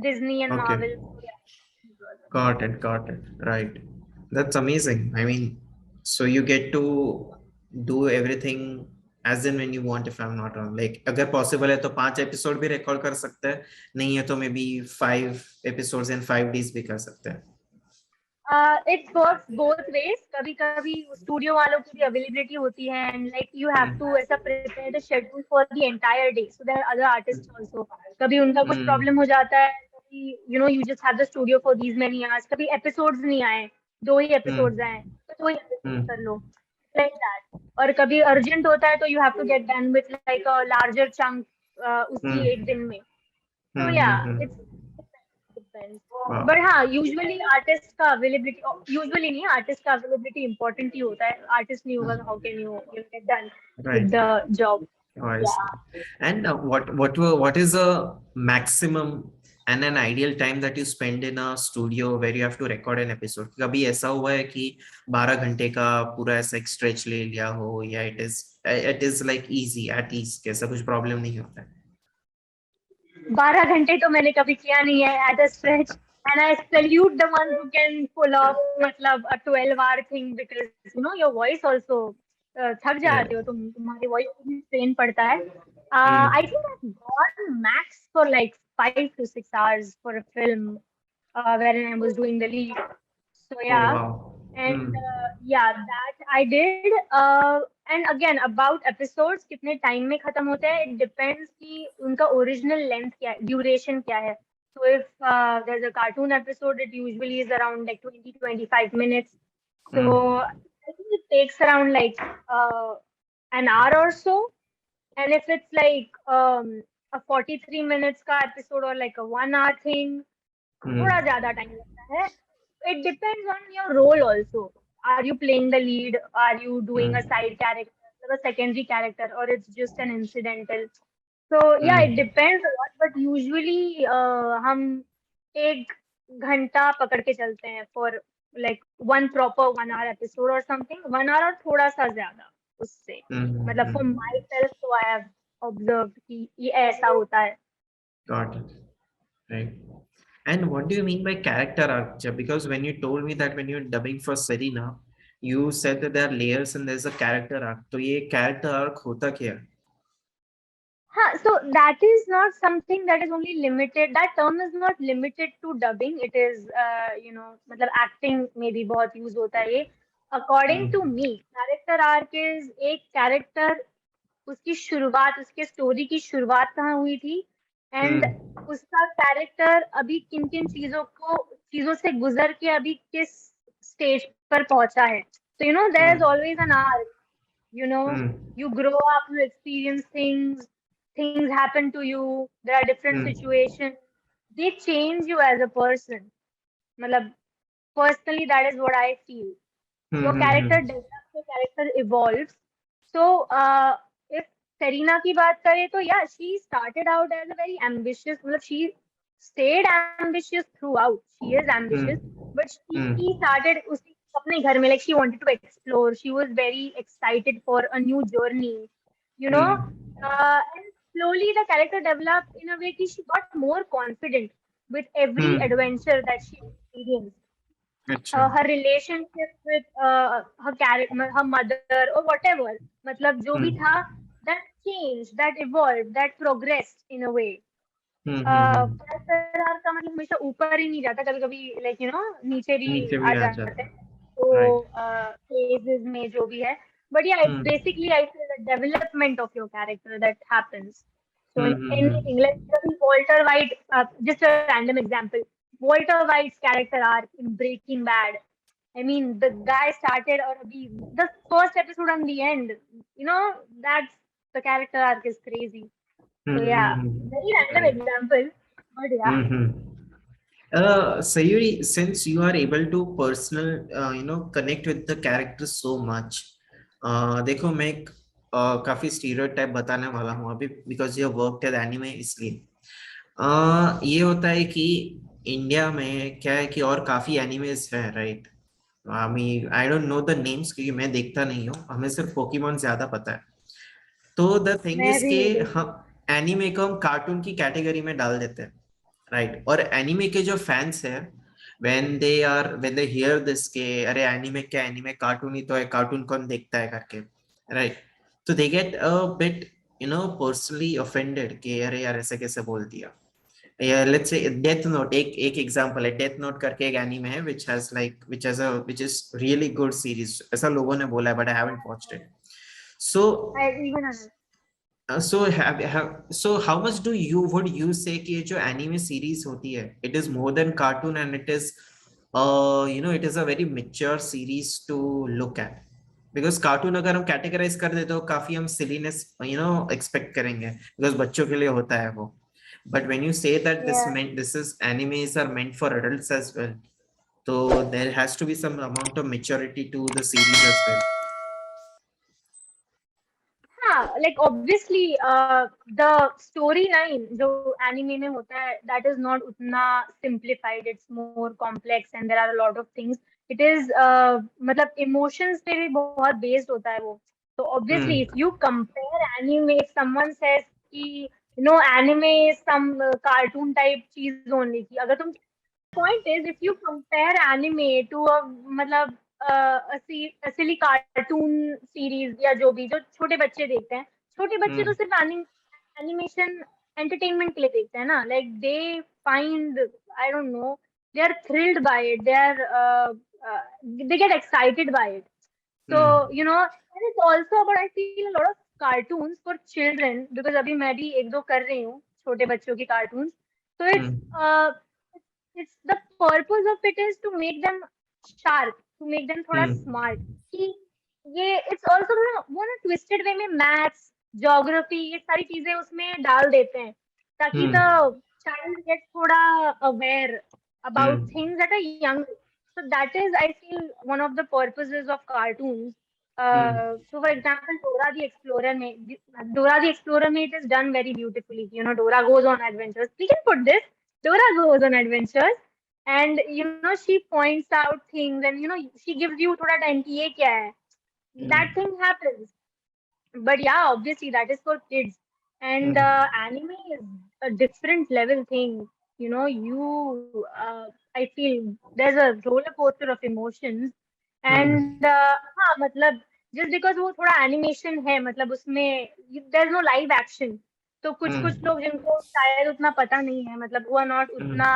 Disney and Okay. Marvel. So yeah, Disney project. Got it. Right. That's amazing. I mean, so you get to do everything as and when you want, if I'm not wrong. Like, अगर possible है तो 5 episode भी record कर सकते हैं. नहीं है तो maybe 5 episodes in 5 days भी कर सकते हैं. It works both ways. कभी कभी studio वालों की भी availability होती है, and like you have to ऐसा prepare the schedule for the entire day. So there are other artists also. कभी उनका कुछ problem हो जाता है, कभी you know you just have the studio for these many hours. कभी episodes नहीं आए, 2 ही episodes आए, तो 2 ही episodes कर लो, like that. और कभी urgent होता है तो you have to get done with like a larger chunk उसी एक दिन में. So yeah, it's depends. But हाँ, usually artist का availability, usually नहीं, artist का availability important ही होता है. Artist नहीं होगा, how can you get done with Right. the job? Oh, I see. Yeah. And what is a maximum and an ideal time that you spend in a studio where you have to record an episode? कभी ऐसा हुआ है कि 12 घंटे का पूरा ऐसा एक stretch ले लिया हो, या it is like easy at ease, कैसा कुछ problem नहीं होता है? 12 घंटे तो मैंने कभी किया नहीं है at a stretch, and I salute the ones who can pull off मतलब a 12-hour thing, because your voice also थक जाते हो तुम, तुम्हारी voice भी strain पड़ता है. I think I've gone max for like 5 to 6 hours for a film wherein I was doing the lead. So Oh yeah, wow. and yeah, that I did. And again, about episodes कितने time में खत्म होते हैं, it depends कि उनका original length क्या है, duration क्या है. So if there's a cartoon episode, it usually is around like 20-25 minutes. So I think it takes around like an hour or so. And if it's like a 43 minutes का episode or like a 1 hour thing, थोड़ा ज्यादा time लगता है. It depends on your role also. Are you playing the lead? Are you doing a side character, a secondary character, or it's just an incidental? So yeah, it depends a lot. But usually हम 1 घंटा पकड़ के चलते हैं for like one proper 1 hour episode or something. 1 hour और थोड़ा सा ज्यादा उससे. मतलब for myself, so I have observed कि ये ऐसा होता है. Got it. Right. And what do you mean by character arc? Because when you told me that when you're dubbing for Serena, you said that there are layers and there's a character arc. तो ये character arc होता क्या है? So that is not something that is only limited. That term is not limited to dubbing. It is, मतलब acting में भी बहुत use होता है ये. According to me, character arc is एक character, उसकी शुरुआत, उसके स्टोरी की शुरुआत कहाँ हुई थी, एंड उसका कैरेक्टर अभी किन किन चीजों से गुजर के अभी किस स्टेज पर पहुंचा है. So there is always an arc. You grow up, you experience things happen to you, there are different situations, they change you as a person. मतलब personally, that is what I feel. Your character develops, your character evolves. So if Serena की बात करें तो yeah, she started out as a very ambitious, मतलब she stayed ambitious throughout. She is ambitious, but she started उसी अपने घर में, like she wanted to explore. She was very excited for a new journey, and slowly the character developed in a way that she got more confident with every adventure that she experienced. Her relationship with her character, her mother, or whatever, मतलब जो भी था, that changed, that evolved, that progressed in a way. character arc का मतलब हमेशा ऊपर ही नहीं जाता, कभी-कभी like नीचे भी आ जाता है. तो phases में जो भी है. But yeah, it's basically, I feel, the development of your character that happens. So in anything, like Walter White, just a random example, Walter White's character arc in Breaking Bad. I mean, the guy started, or the first episode and the end, that's the character arc is crazy. So yeah, very random example, but yeah. Sayuri, since you are able to connect with the characters so much, देखो मैं एक काफी stereotype बताने वाला हूँ अभी, because you worked eight anime, इसलिए ये होता है कि इंडिया में क्या है कि और काफी एनिमेज है, right? I don't know the names क्योंकि मैं देखता नहीं हूँ, हमें सिर्फ पोकेमॉन ज्यादा पता है. तो द थिंग इज के हम एनिमे को हम कार्टून की कैटेगरी में डाल देते हैं, राइट? और एनिमे के जो फैंस है, when they hear this के अरे एनिमे क्या, एनिमे कार्टून ही तो है, कार्टून कौन देखता है करके, राइट? तो they get a bit personally offended कि अरे यार ऐसे कैसे बोल दिया. Let's say Death Note, एक एग्जांपल है. Death Note करके एक एनीमे है which is really good series, ऐसा लोगों ने बोला है, but I haven't watched it. So so how much would you say कि ये जो anime series होती है, it is more than cartoon, and it is it is a very mature series to look at, because cartoon अगर हम categorize कर दे तो काफी हम silliness expect करेंगे, because बच्चों के लिए होता है वो. But when you say that Yeah. this is animes are meant for adults as well, so there has to be some amount of maturity to the series as well. हाँ, like obviously the storyline जो anime में होता है that is not उतना simplified, it's more complex and there are a lot of things. It is मतलब emotions पे भी बहुत based होता है वो. So obviously if Hmm. you compare anime, if someone says कि anime is some cartoon type चीज only की अगर तुम point is if you compare anime to a मतलब a silly cartoon series या जो भी जो छोटे बच्चे देखते हैं छोटे बच्चे तो Hmm. सिर्फ एनिमेशन एंटरटेनमेंट के लिए देखते हैं ना like they find I don't know they are thrilled by it they get excited by it so Hmm. and it's also about I feel a lot of cartoons for children because अभी मैं भी एक दो कर रही हूँ छोटे बच्चों की cartoons so Hmm. it's the purpose of it is to make them sharp to make them थोड़ा Hmm. smart कि ये it's also ना वो ना twisted way में maths geography ये सारी चीजें उसमें डाल देते हैं ताकि the Hmm. child gets थोड़ा aware about Hmm. things at a young so that is, I feel, one of the purposes of cartoons. Hmm. So, for example, Dora the Explorer, it is done very beautifully. Dora goes on adventures. We can put this. Dora goes on adventures, and she points out things, and she gives you thoda time ki ye kya hai. That Hmm. thing happens. But yeah, obviously that is for kids. And Hmm. anime is a different level thing. I feel there's a roller coaster of emotions. Hmm. And हाँ मतलब just because वो थोड़ा animation है मतलब उसमें there's no live action. तो कुछ Hmm. कुछ लोग जिनको शायद उतना पता नहीं है मतलब who are not Hmm. उतना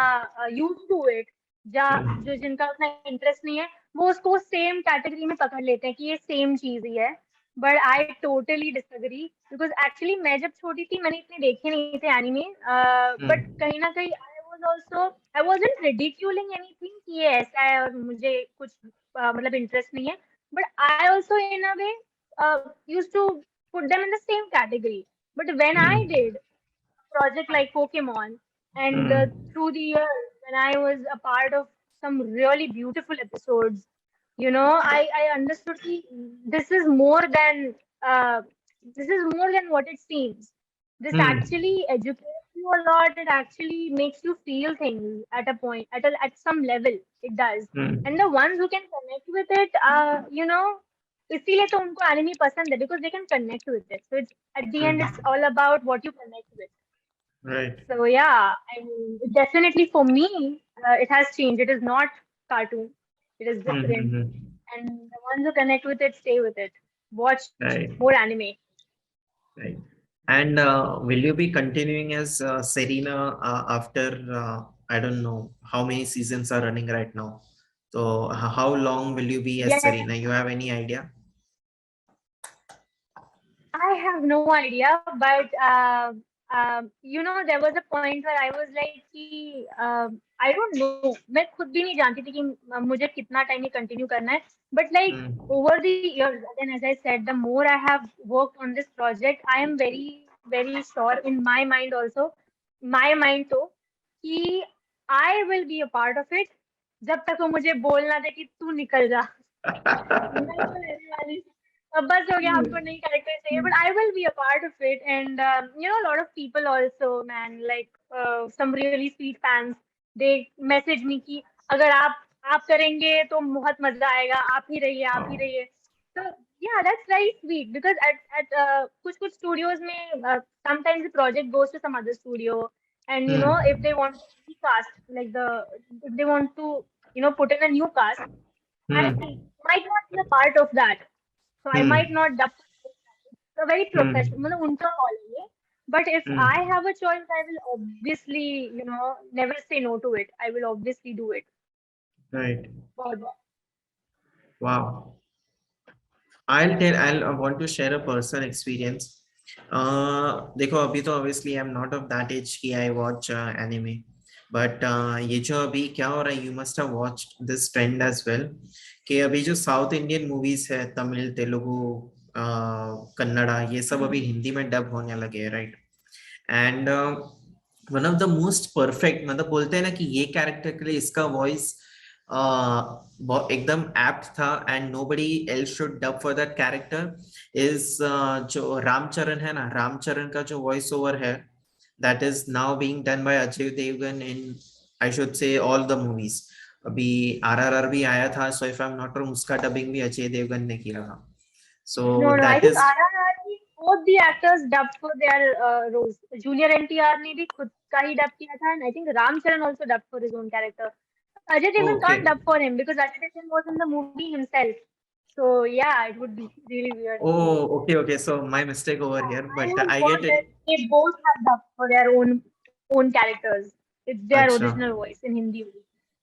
used to it या Hmm. जो जिनका उतना इंटरेस्ट नहीं है वो उसको सेम कैटेगरी में पकड़ लेते हैं कि ये सेम चीज ही है but I totally disagree because actually मैं जब छोटी थी मैंने इतने देखे नहीं थे एनिमे बट Hmm. कहीं ना कहीं आई वाजंट रिडिक्यूलिंग एनीथिंग कि ये ऐसा है और मुझे कुछ मतलब इंटरेस्ट नहीं है but I also in a way used to put them in the same category but when I Hmm. Did project like Pokemon. And through the years, when I was a part of some really beautiful episodes, I understood that this is more than uh, this is more than what it seems. This Hmm. actually educates you a lot. It actually makes you feel things at a point, at some level. It does. Hmm. And the ones who can connect with it, इसीलिए तो उनको anime पसंद है because they can connect with it. So it's at the end, it's Hmm. all about what you connect with. Right. So yeah, I mean, definitely for me, it has changed. It is not cartoon. It is Hmm. different, Hmm. and the ones who connect with it stay with it. Watch Right. more anime. Right. And will you be continuing as Serena after I don't know how many seasons are running right now? So how long will you be as Yeah, Serena? You have any idea? I have no idea, but there was a point where I was like, कि, I don't know. मैं खुद भी नहीं जानती थी कि मुझे कितना टाइम ये continue करना है. But like Hmm. over the years, again, as I said, the more I have worked on this project, I am very, very sure in my mind also, my mind तो, कि I will be a part of it. जब तक वो मुझे बोलना दे कि तू निकल जा. मैं तो रहने वाली अब बस हो गया हमको नई कैरेक्टर चाहिए but I will be a part of it and lot of people also man like some really sweet fans they message me कि अगर आप करेंगे तो बहुत मजा आएगा आप ही Wow. रहिए तो yeah that's very sweet because at कुछ studios में sometimes the project goes to some other studio and if Hmm. they want to recast like the if they want to put in a new cast I Hmm. might not be a part of that. So I might Hmm. not dub a very professional, Hmm. मतलब उनका call है ये. But if I Hmm. have a choice, I will obviously, never say no to it. I will obviously do it. Right. For that. Wow. I'll want to share a personal experience. देखो अभी तो obviously I'm not of that age कि I watch anime. But ये जो अभी क्या हो रहा है, you must have watched this trend as well. कि अभी जो साउथ इंडियन मूवीज है, तमिल, तेलुगु, कन्नड़ा, ये सब अभी हिंदी में डब होने लगे हैं, right? And one of the most perfect, मतलब बोलते हैं ना कि ये कैरेक्टर के लिए इसका वॉइस एकदम एप्ट था and nobody else should dub for that character, is जो रामचरण है ना, रामचरण का जो वॉइस ओवर है, that is now being done by Ajay Devgn in, I should say, all the movies. अभी आरआरआर भी आया था, so if I am not wrong उसका डबिंग भी अजय देवगन ने किया था, so No, no, I that think is RRR की both the actors dubbed for their roles. Junior NTR ने भी खुद का ही dub किया था, and I think Ram Charan also dubbed for his own character. Ajay Devgn okay. can't dub for him because Ajay Devgn was in the movie himself. So yeah, it would be really weird. Oh, okay, okay. So my mistake over here, I but would I get want that it. they both have dubbed for their own characters. It's their Acha, original voice in Hindi.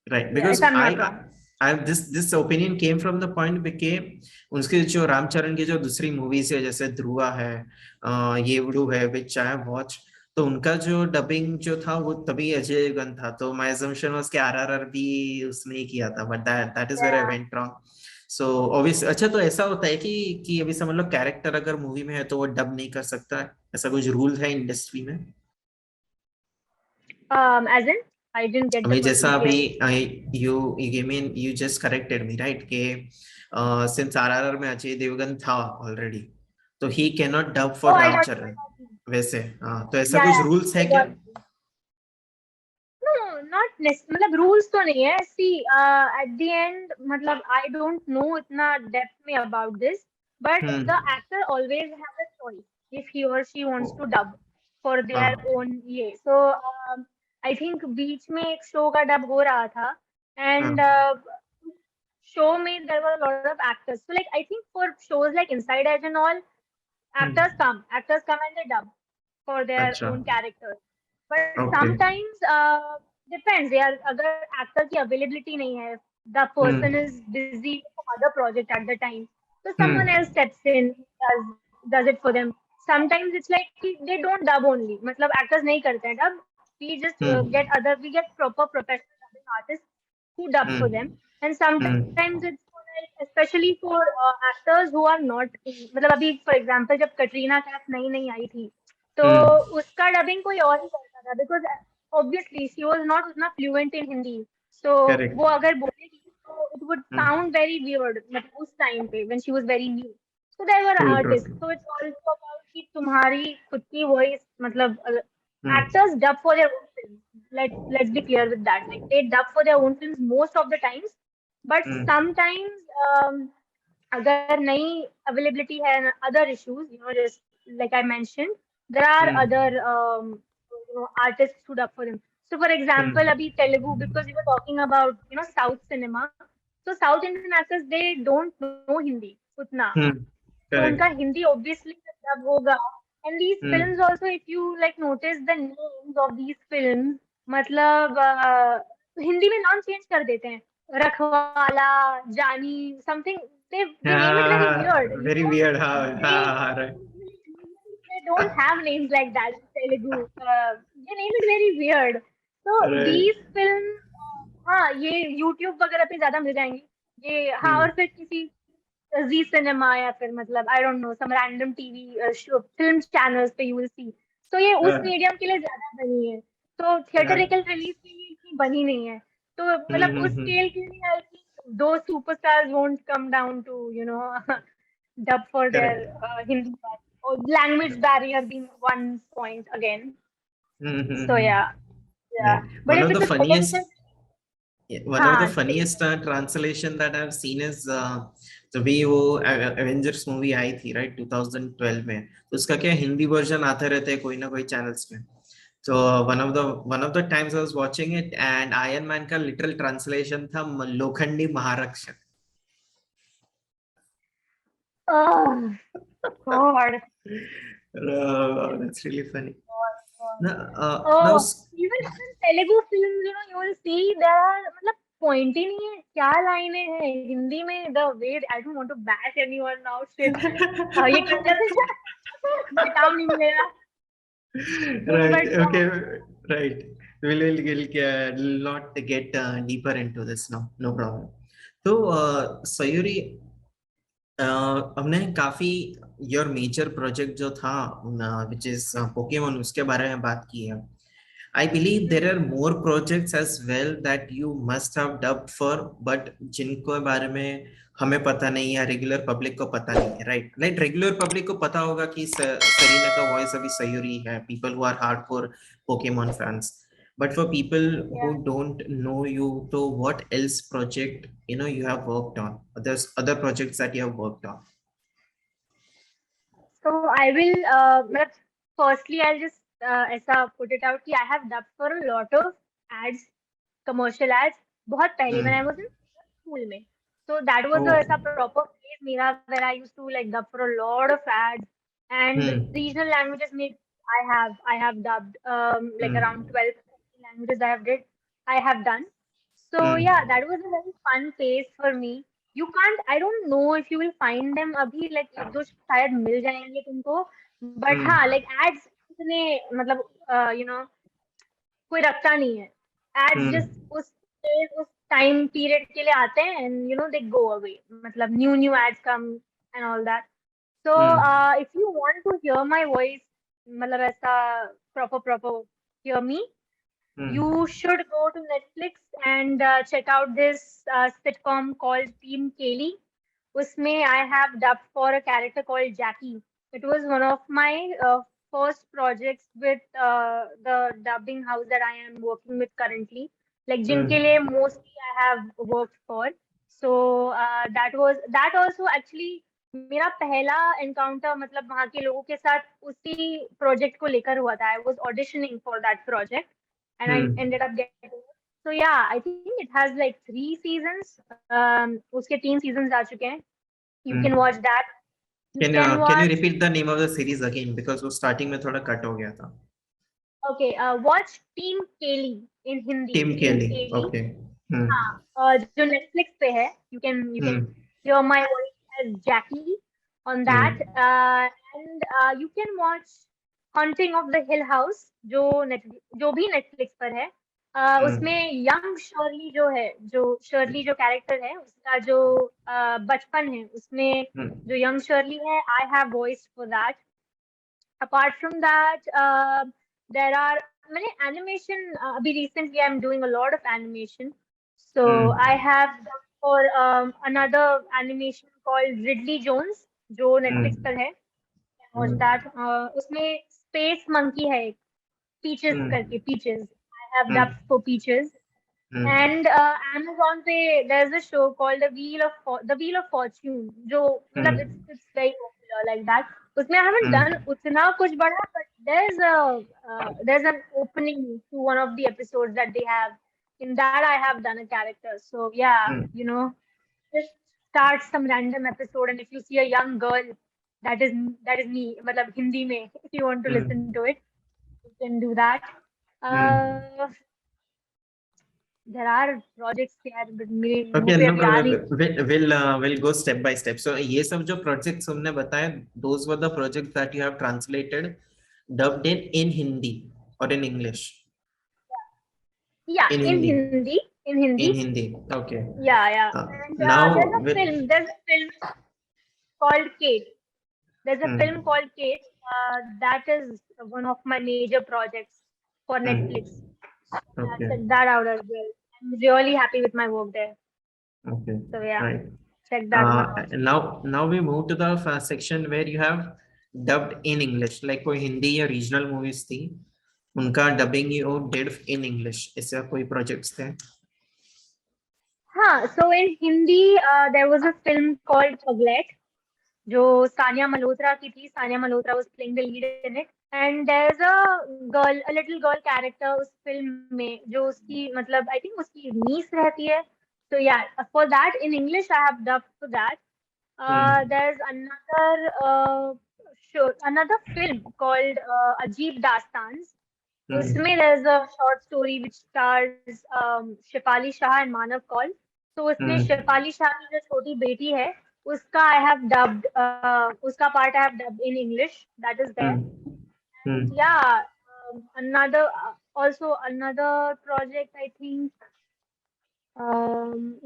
right. Yeah, if Because I'm not wrong. I this opinion came from the point became उनके जो रामचरण की जो दूसरी movies है, जैसे ध्रुवा है, ये उड़ू है, विच आई वॉच, तो उनका जो डबिंग जो था वो तभी अजय देवगन था, तो माय assumption was कि आरआरआर भी उसने ही किया था, but that is where I Yeah. Went wrong. So obvious, अच्छा तो ऐसा होता है कि अभी समझ लो कैरेक्टर अगर मूवी में है तो वो डब नहीं कर सकता है, ऐसा कुछ रूल है इंडस्ट्री में? As in, I didn't get the अभी जैसा question अभी clearly. You game in, you just corrected me right के सिंस आरआरआर में अजय देवगन था ऑलरेडी, तो he can not dub Oh, for I got you. Ram Charan, I got you. वैसे हाँ, तो ऐसा Yeah, कुछ yeah. रूल्स है I क्या? got you. No, not necessarily. मतलब rules तो नहीं है. See, at the end, मतलब I don't know इतना depth में about this, but the hmm. actor always has a choice if he or she wants to dub for their हाँ। own ये. So, I think बीच में एक show का dub हो रहा था, and हाँ। show में there were a lot of actors. So, like I think for shows like Inside Edge and all, hmm. actors come and they dub for their अच्छा। own characters. But okay. sometimes depends यार, अगर actor की availability नहीं है, the person hmm. is busy with some other project at the time, so someone else hmm. steps in, does it for them. Sometimes it's like कि they don't dub only, मतलब actors नहीं करते हैं dub, we just hmm. we get proper professional dubbing artists who dub for them. Hmm. And sometimes hmm. it's for like, especially for actors who are not मतलब अभी for example जब कटरीना कैफ नई नई आई थी, तो हम्म। उसका डबिंग कोई और ही करता था, because obviously she was not उतना फ्लुएंट इन हिंदी, सो वो करेक्ट। अगर बोलेगी तो it would hmm. Sound very weird, मतलब उस टाइम पे when she was very new. So there were true true artist, true. So it's also about कि तुम्हारी खुद की वॉइस, मतलब हम्म। actors dub for their own films. Let's be clear with that. Like they dub for their own films most of the times, but hmm. sometimes अगर नई availability है and other issues, just like I mentioned, there are other hmm. artists who dub for them. So for example, hmm. abhi Telugu, because you were talking about South cinema. So South Indian actors, they don't know Hindi उतना, so उनका correct. Hindi obviously dub होगा. And these films hmm. also, if you like notice the names of these films, मतलब हिंदी में नाम change कर देते हैं, रखवाला, जानी, something. They name it very हाँ, weird. वेरी वियर्ड, हाँ They हाँ हाँ, right. they don't have names like that in Telugu. They name it very weird. So these right. films, हाँ ये YouTube वगैरह पे ज्यादा मिल जाएंगी. ये हाँ, और फिर किसी जी सिनेमा या फिर मतलब I don't know some random TV film channels पे यू विल सी. तो ये उस मीडियम के लिए ज्यादा बनी है, तो थिएटरिकल रिलीज के लिए इतनी बनी नहीं है. तो मतलब उस स्केल के लिए I think though superstars won't come down to dub for their correct. Hindi part. Or language barrier being one point again. So yeah, yeah. Right. But if it's a sports, One of the हाँ funniest translation that I've seen is the way वो Avengers movie आई थी right 2012 में, तो उसका क्या Hindi version आते रहते हैं कोई ना कोई चैनल्स में, तो one of the times I was watching it and Iron Man का literal translation था लोखंडी महारक्षक. oh God. That's really funny. God. Now, Oh, even in Telugu films, you will see there are, मतलब point ही नहीं है, क्या लाइनें हैं हिंदी में. The way I don't want to bash anyone now. Shit. ये कंजर नाम नहीं मिलेगा. right, But okay, right. We'll not get deeper into this now, no problem. तो सयूरी, हमने काफी योर मेजर प्रोजेक्ट जो था विच इज पोकेमोन, उसके बारे में बात की है. I believe there are more projects as well that you must have dubbed for, but जिनको बारे में हमें पता नहीं है, रेगुलर पब्लिक को पता नहीं है, राइट? लाइक रेगुलर पब्लिक को पता होगा कि सरीना का वॉइस अभी सयूरी है, people who are hardcore Pokemon fans. But for people who Yeah. don't know you, so what else project you have worked on? There's other projects that you have worked on. So I will, मतलब, firstly I'll just ऐसा put it out कि I have dubbed for a lot of ads, commercial ads, बहुत पहले when I Hmm. was in school में. So that was a Oh. ऐसा proper phase मेरा where I used to like dub for a lot of ads, and Hmm. regional languages maybe I have dubbed like around Hmm. 12 languages I have done. So yeah, Hmm. that was a very fun phase for me. You can't, I don't know if you will find them अभी like एक दो शायद मिल जाएंगे तुमको, but हाँ Hmm. like ads इतने मतलब you know कोई रखता नहीं है. Ads just Hmm. उस टाइम पीरियड के लिए आते हैं and they go away. मतलब new ads come and all that. So Hmm. if you want to hear my voice, मतलब ऐसा proper hear me, you Hmm. should go to Netflix and check out this sitcom called Team Kelly. Usme I have dubbed for a character called Jackie. It was one of my first projects with the dubbing house that I am working with currently. Like jinke liye Hmm. mostly I have worked for. So that also actually मेरा पहला encounter मतलब वहाँ के लोगों के साथ उसी project को लेकर हुआ था. I was auditioning for that project and I ended Hmm. up getting it. So yeah, I think it has like 3 seasons. उसके 3 seasons आ चुके हैं. You can Hmm. watch that. You can Can you watch. repeat the name of the series again, because वो starting में थोड़ा cut हो गया था. Okay, watch Team Kelly in Hindi. Tim Team Kelly. Kelly. Okay. Hmm. हाँ, जो Netflix पे है. You can Hmm. hear my voice as Jackie on that. Hmm. And you can watch Haunting of the Hill House जो भी Netflix पर है. Hmm. उसमें young Shirley जो कैरेक्टर है उसका जो बचपन है उसमें Hmm. जो यंग शर्ली है I have voiced for that. Apart from that, there are many animation. Abhi recently, I'm doing a lot of animation. So I Hmm. have done for another animation called Ridley Jones, जो Netflix Hmm. पर है. Watch Hmm. that. उसमें Space Monkey है एक, Peaches करके, Hmm. Peaches. I have dubbed Hmm. for Peaches. Hmm. And Amazon पे there's a show called The Wheel of Fortune जो मतलब Hmm. it's very popular like that. उसमें I haven't done Hmm. उतना कुछ बड़ा, but there's an opening to one of the episodes that they have. In that I have done a character. So yeah, Hmm. just start some random episode, and if you see a young girl, that is that is me. मतलब हिंदी में, if you want to listen Hmm. to it, you can do that. Hmm. Uh, there are projects यार but मेरे मुंह Okay, पे no अभी आ problem. नहीं. We'll go step by step. So ये सब जो projects हमने बताए, those were the projects that you have translated, dubbed in Hindi or in English. Yeah, In in Hindi. Hindi, in Hindi. In Hindi. Okay. Yeah. And Now with there's a film called Kate. There's a film hmm, called Kate. That is one of my major projects for Netflix. hmm, Check okay. that out as well. I'm really happy with my work there. Okay. So yeah, Right. check that one out. Now we move to the section where you have dubbed in English. Like कोई हिंदी या regional movies थी, उनका dubbing you did in English. ऐसा कोई projects थे? हाँ, so in Hindi, there was a film called Paglet, जो सानिया मल्होत्रा की थी. Sania Malhotra was playing the lead in it. And there's a little girl character उस फिल्म में जो उसकी मतलब I think उसकी niece रहती है. So yeah, for that in English I have dubbed for that. Hmm. There's another film called Ajeeb Dastans. उसमें Hmm. there's a short story which stars Shefali Shah and Manav Kaul. So उसमें Hmm. Shefali Shah की जो छोटी बेटी है उसका I have dubbed उसका part I have dubbed in English. That is there. Hmm. And Hmm. yeah, another also another project I think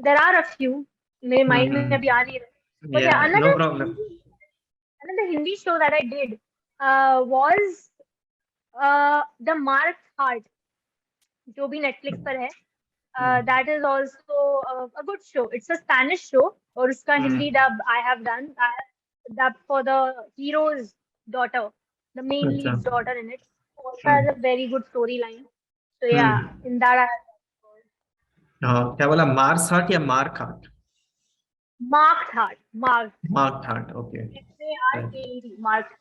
there are a few. मेरे mind में Hmm. अभी आ नहीं रहे. But yeah, Yeah, no problem. another Hindi show that I did was The Marked Heart. जो भी Netflix पर है. Hmm. That is also a good show. It's a Spanish show, और उसका Hindi Hmm. dub I have done. I have dubbed for the hero's daughter, the main अच्छा. lead's daughter in it. Also has Hmm. a very good storyline. So yeah, Hmm. in that I have हाँ, क्या बोला, Mars heart या mark heart? marked heart, marked. Mark heart, okay. MARKED, marked.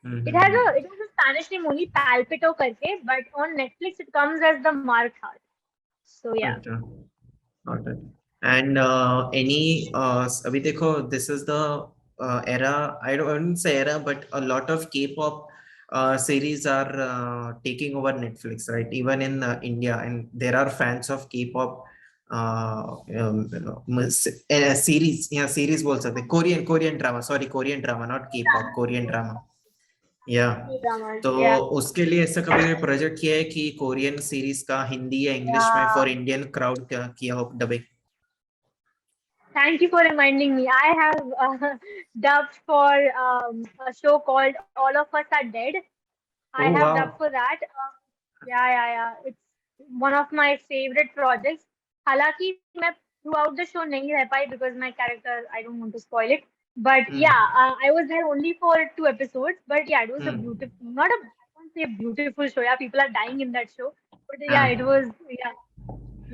Hmm. It has a Spanish name only, Palpito करके, but on Netflix it comes as the marked heart. So yeah. अच्छा. Got it. And any अभी देखो, this is the era, I don't say era, but a lot of K-pop series are taking over Netflix, right? Even in India, and there are fans of K-pop series, yeah, series बोल सकते, Korean drama, sorry, Korean drama, not K-pop, Korean drama. या, Dramas, तो yeah. उसके लिए ऐसा कभी project किया है कि कोरियन सीरीज का हिंदी या इंग्लिश में Yeah. फॉर इंडियन क्राउड किया हो dubbing? Thank you for reminding me. I have dubbed for a show called All of Us Are Dead. I oh have wow. dubbed for that. Yeah, yeah, yeah. It's one of my favorite projects. हालांकि मैं throughout the show नहीं रह पाई because my character, I don't want to spoil it. But yeah, hmm. I was there only for 2 episodes. But yeah, it was a hmm. beautiful, not a, I won't say beautiful show. Yeah, people are dying in that show. But yeah, it हाँ. was,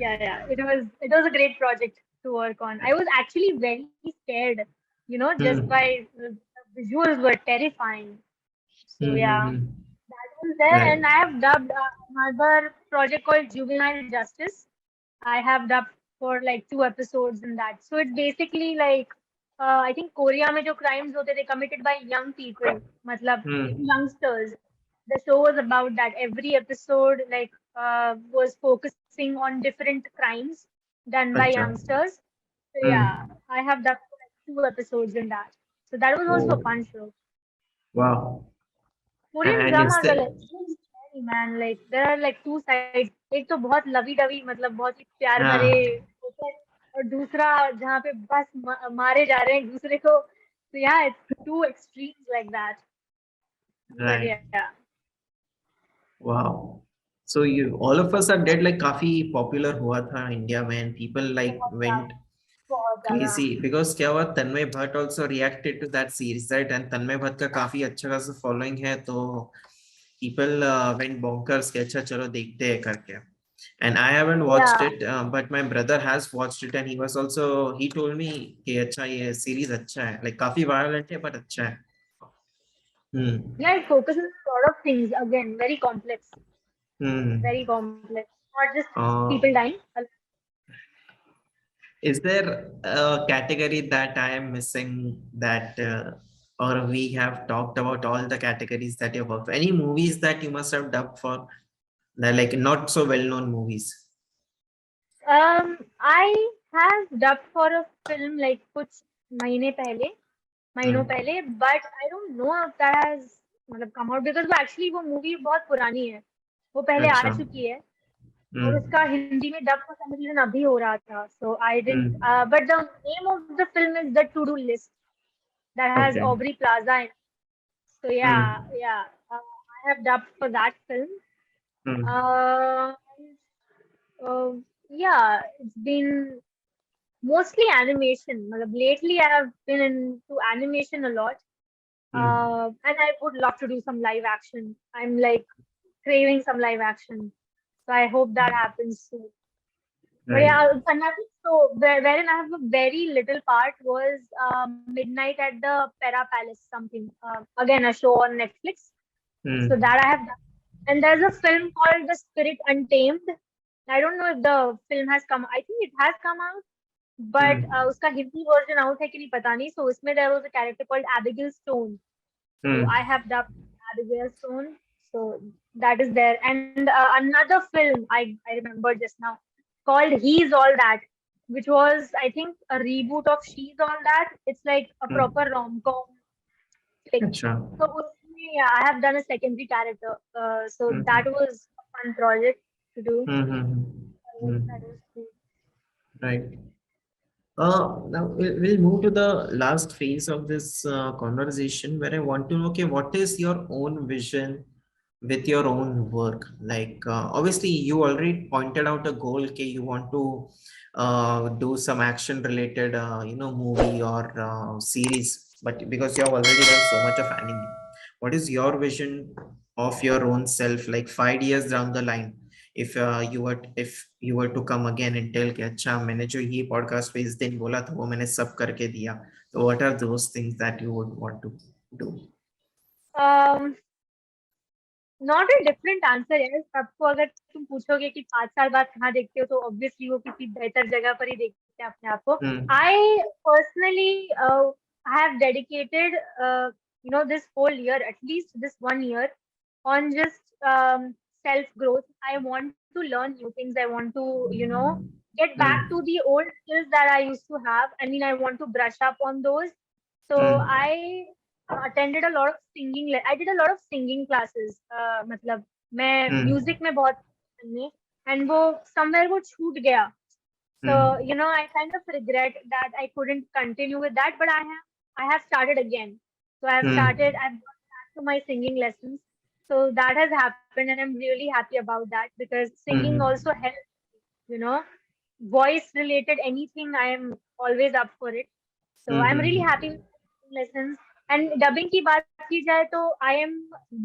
yeah, yeah. It was a great project to work on. I was actually very scared, just hmm. by the visuals were terrifying. So yeah, hmm. that was there, right. and I have dubbed another project called Juvenile Justice. I have dubbed for like 2 episodes in that. So it's basically like I think Korea में जो crimes होते थे committed by young people, मतलब हम्म. youngsters. The show was about that. Every episode like was focusing on different crimes done by अच्छा. youngsters. So yeah, hmm. I have dubbed for like 2 episodes in that. So that was also a oh fun show. Wow. Korean and is dramas are like so scary, man. Like there are like two sides. एक तो बहुत lovey dovey मतलब बहुत ही प्यार भरे हाँ. होते हैं, और दूसरा जहाँ पे बस मारे जा रहे हैं एक दूसरे को. So yeah, it's two extremes like that. But right. yeah, wow. So you all of us are dead like काफी पॉपुलर हुआ था इंडिया में, एंड पीपल लाइक बहुत वेंट ज्यादा, बहुत ज्यादा. crazy because क्या हुआ, तन्मय Bhatt also reacted to that series, right? And तन्मय भट्ट का काफी अच्छा खासा फॉलोइंग है, तो people went bonkers कि अच्छा चलो देखते हैं करके. And I haven't watched Yeah, it, but my brother has watched it, and he told me कि अच्छा ये series अच्छा है, like काफी violent है but अच्छा है. Hmm. yeah, it focuses on a lot of things. Again, very complex, Hmm. very complex. Not just Uh, people dying. is there a category that I am missing that, or we have talked about all the categories that you worked for? Any movies that you must have dubbed for, that like not so well-known movies? I have dubbed for a film like कुछ महीनों Hmm. पहले, but I don't know if that has मतलब come out because वो actually वो movie बहुत पुरानी है, वो पहले आ अच्छा. चुकी है, और Hmm. उसका हिंदी में डब for some reason अभी हो रहा था, so I didn't. Hmm. But the name of the film is The To-Do List, that has Okay. Aubrey Plaza in it. So yeah, Hmm. yeah, I have dubbed for that film. Hmm. Uh, uh, yeah, it's been mostly animation. मतलब lately, I have been into animation a lot. Hmm. And I would love to do some live action. I'm like craving some live action. So I hope that happens soon. But Right. yeah, another show wherein I have a very little part was Midnight at the Para Palace, something. Again, a show on Netflix. So Hmm. that I have done. And there's a film called The Spirit Untamed. I don't know if the film has come. I think it has come out, but Hmm. उसका Hindi version out है कि नहीं पता नहीं. So उसमें there was a character called Abigail Stone. So I Hmm. have dubbed Abigail Stone. So that is there. And another film I remember just now called He's All That, which was I think a reboot of She's All That. It's like a proper Hmm. rom-com flick. अच्छा. So उसमें, yeah, I have done a secondary character. So that Hmm. was a fun project to do. Hmm. Hmm. That Hmm. was cool. Right. Now we'll move to the last phase of this conversation, where I want to know, okay, what is your own vision with your own work? Like obviously you already pointed out a goal, okay, you want to do some action related movie or series, but because you have already done so much of anime, what is your vision of your own self like 5 years down the line? If you were to come again and tell कि अच्छा मैंने जो ये podcast पे इस दिन बोला था वो मैंने सब करके दिया, so what are those things that you would want to do? um, not a different answer है सबको। अगर तुम पूछोगे कि 5 साल बाद कहाँ देखते हो, तो ऑब्वियसली वो किसी बेहतर जगह पर ही देखते हैं अपने आप को। Hmm. I personally have dedicated this whole year, at least this 1 year, on just self growth. I want to learn new things. I want to, get back to Hmm. the old skills that I used to have. I mean, I want to brush up on those. So Hmm. I attended a lot of singing. I did a lot of singing classes. मतलब मैं Hmm. Music में बहुत में, and वो somewhere वो छूट गया. So Hmm. I kind of regret that I couldn't continue with that, but I have started again. So Hmm. I've gone back to my singing lessons. So that has happened, and I'm really happy about that because singing also Hmm. helps, you know, voice related anything. I am always up for it. So I'm really happy with Hmm. lessons. And dubbing की बात की जाए तो I am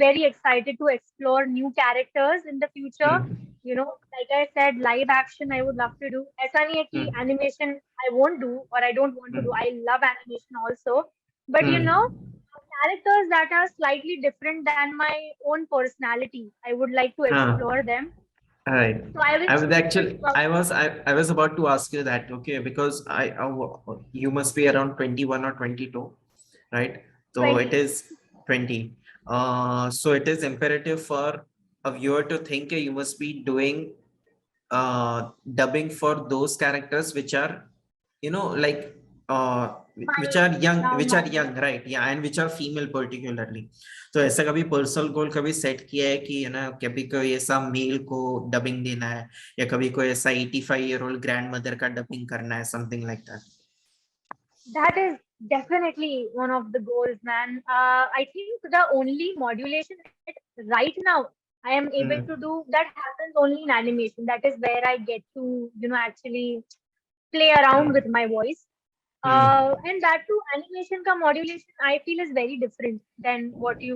very excited to explore new characters in the future. Hmm. Like I said, live action I would love to do. ऐसा नहीं है कि Hmm. animation I won't do or I don't want to do. Hmm. I love animation also. But Hmm. characters that are slightly different than my own personality, I would like to Huh. explore them. All right. So I will I was think actually, about I was about to ask you that, okay, because you must be around 21 or 22, right? So it 20. is 20. So it is imperative for a viewer to think you must be doing dubbing for those characters which are like My which my are young, right? Yeah, and which are female particularly. तो ऐसा कभी personal goal कभी set किया है कि कभी कोई ऐसा मेल को डबिंग देना है, या कभी कोई ऐसा 85-year-old ग्रैंड मदर का डबिंग करना है, something like that? That is definitely one of the goals, man. I think the only modulation that right now I am able to hmm. do that happens only in animation. That is where I get to, actually play around with my voice. Hmm. And that too, animation ka modulation I feel is very different than what do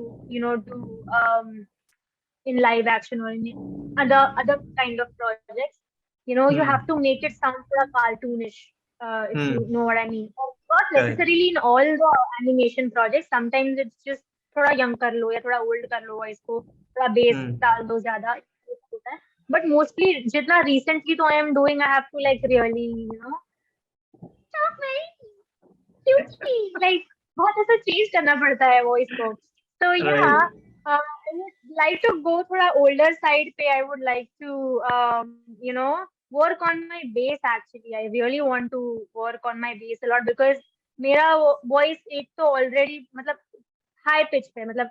in live action or in other kind of projects. You have to hmm. make it sound sort of cartoonish, if you know hmm. what I mean. Or not Correct. necessarily in all the animation projects. Sometimes it's just थोड़ा young कर लो या थोड़ा old कर लो voice को, थोड़ा bass हम्म. डाल दो ज्यादा, होता है. But mostly जितना recently तो I am doing, I have to like really, talk very cutely, like बहुत ऐसा change करना पड़ता है voice को. So yeah, Right. I would like to go थोड़ा older side पे. I would like to work on my bass actually. I really want to work on my bass a lot because मेरा voice एक तो already मतलब high pitch पे, मतलब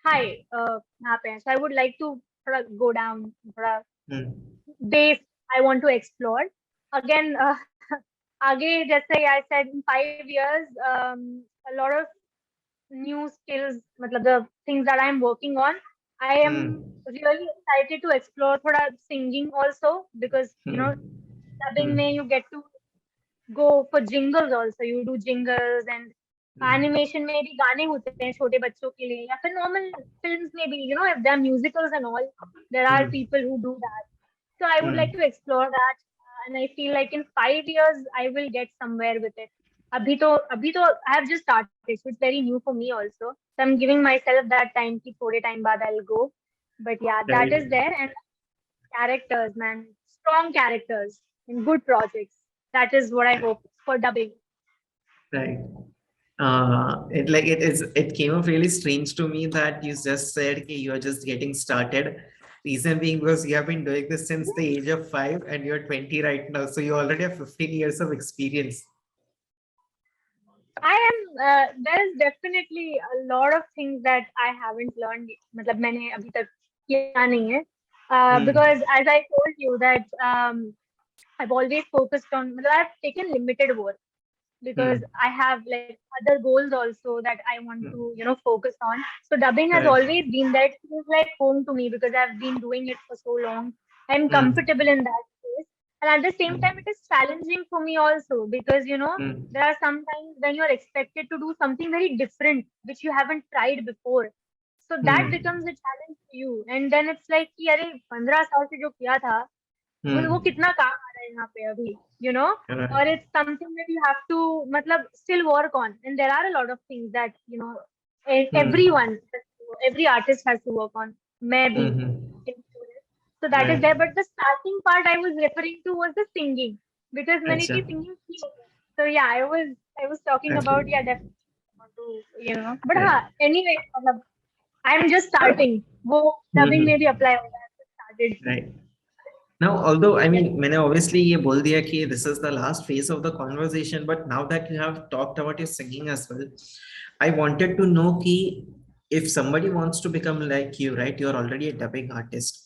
high यहाँ पे है. So I would like to थोड़ा go down, थोड़ा हम्म. bass I want to explore. Again, आगे जैसे I said, in 5 years, a lot of new skills, मतलब the things that I'm working on, I am hmm. really excited to explore थोड़ा singing also because hmm. dubbing में you hmm. get to go for jingles also. You do jingles and animation में भी गाने होते हैं छोटे बच्चों के लिए या फिर normal films में भी, if there are musicals and all, there are hmm. people who do that. So I would like hmm. to explore that, and I feel like in 5 years I will get somewhere with it. अभी तो I have just started, so it's very new for me also. So I'm giving myself that time कि थोड़े time बाद I'll go. But yeah, that is Right. there. And characters, man, strong characters in good projects. That is what I hope for dubbing. Right. It came up really strange to me that you just said कि you are just getting started. Reason being because you have been doing this since the age of 5 and you're 20 right now. So you already have 15 years of experience. I am. There is definitely a lot of things that I haven't learned. मतलब मैंने अभी तक किया नहीं है. Because Hmm. as I told you that I've always focused on. मतलब I've taken limited work. because Hmm. I have like other goals also that I want Hmm. to, focus on. So dubbing has Correct. always been that. It feels like home to me because I've been doing it for so long. I'm Hmm. comfortable in that space. And at the same time, Hmm. it is challenging for me also because, Hmm. there are some times when you're expected to do something very different, which you haven't tried before. So that becomes Hmm. a challenge for you. And then it's like, कि अरे 15 साल से जो किया था वो Hmm. कितना काम आ रहा है यहाँ पे अभी, or Correct. it's something that you have to मतलब still work on. And there are a lot of things that Hmm. everyone, every artist has to work on. मैं भी Hmm. included. So that is there. Right. But the starting part I was referring to was the singing because मैंने अच्छा. की singing की है. So yeah, I was talking about, yeah, Okay. definitely want to, but हाँ, Right. anyway मतलब I'm just starting. वो dubbing में भी Hmm. apply होगा. I just started. Right. Now, although I Yes. mean, मैंने obviously ये बोल दिया कि this is the last phase of the conversation, but now that you have talked about your singing as well, I wanted to know कि if somebody wants to become like you, right? You're already a dubbing artist.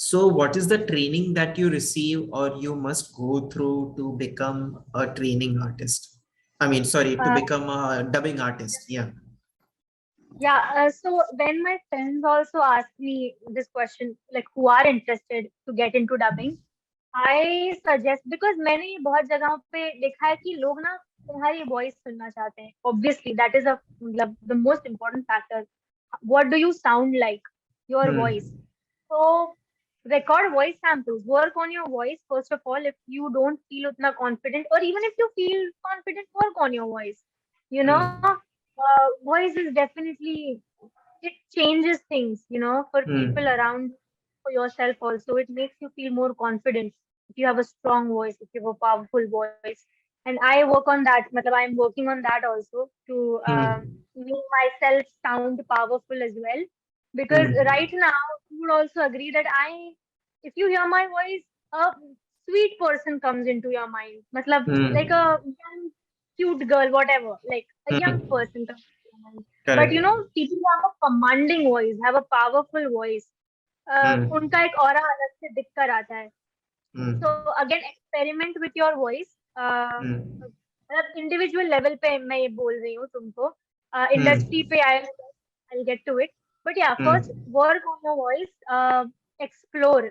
So, what is the training that you receive or you must go through to become a training artist? I mean, sorry, to Uh, become a dubbing artist. Yeah. Yeah, so when my friends also ask me this question, like who are interested to get into dubbing, I suggest because मैंने बहुत जगहों पे देखा है कि लोग ना तुम्हारी वॉइस सुनना चाहते हैं. Obviously, that is a मतलब the most important factor. What do you sound like? Your voice. Hmm. So record voice samples. Work on your voice first of all. If you don't feel उतना confident, or even if you feel confident, work on your voice. You know, Hmm. voice is definitely, it changes things, for people Hmm. around, for yourself also. It makes you feel more confident if you have a strong voice, if you have a powerful voice. And I work on that. Matlab, I'm working on that also to Hmm. make myself sound powerful as well. Because right Hmm. now, you would also agree that if you hear my voice, a sweet person comes into your mind. Matlab, like Hmm. a young, cute girl, whatever, like a young Hmm. person comes into your mind. But Correct. people who have a commanding voice, have a powerful voice, Hmm. उनका एक aura अलग से दिख कर आता है. So Hmm. again, experiment with your voice. Hmm. मतलब individual level पे मैं ये बोल रही हूँ तुमको. Industry Hmm. पे I'll get to it. But yeah, first Hmm. work on your voice. Explore.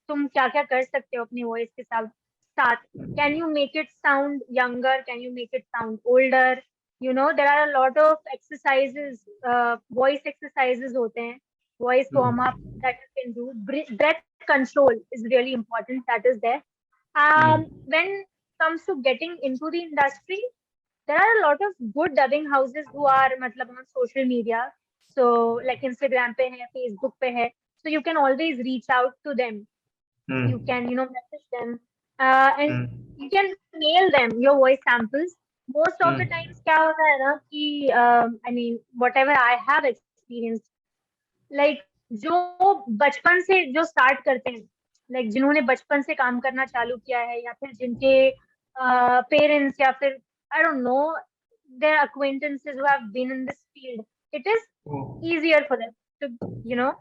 तुम क्या क्या कर सकते हो अपनी वॉइस के साथ. Can you make it sound younger, can you make it sound older. There are a lot of exercises, voice exercises होते हैं, voice warm up Hmm. That you can do. Breath control is really important, that is there. Hmm. When comes to getting into the industry, there are a lot of good dubbing houses who are matlab on social media. So like Instagram pe hai, Facebook pe hai. So you can always reach out to them. You can, Hmm. message them, and Hmm. you can mail them your voice samples. Most of the times Hmm. क्या होता है ना कि I mean whatever I have experienced, like जो बचपन से जो start करते हैं, like जिन्होंने बचपन से काम करना चालू किया है, या फिर जिनके पेरेंट्स, या फिर I don't know, their acquaintances who have been in this field, it is Oh. easier for them to, you know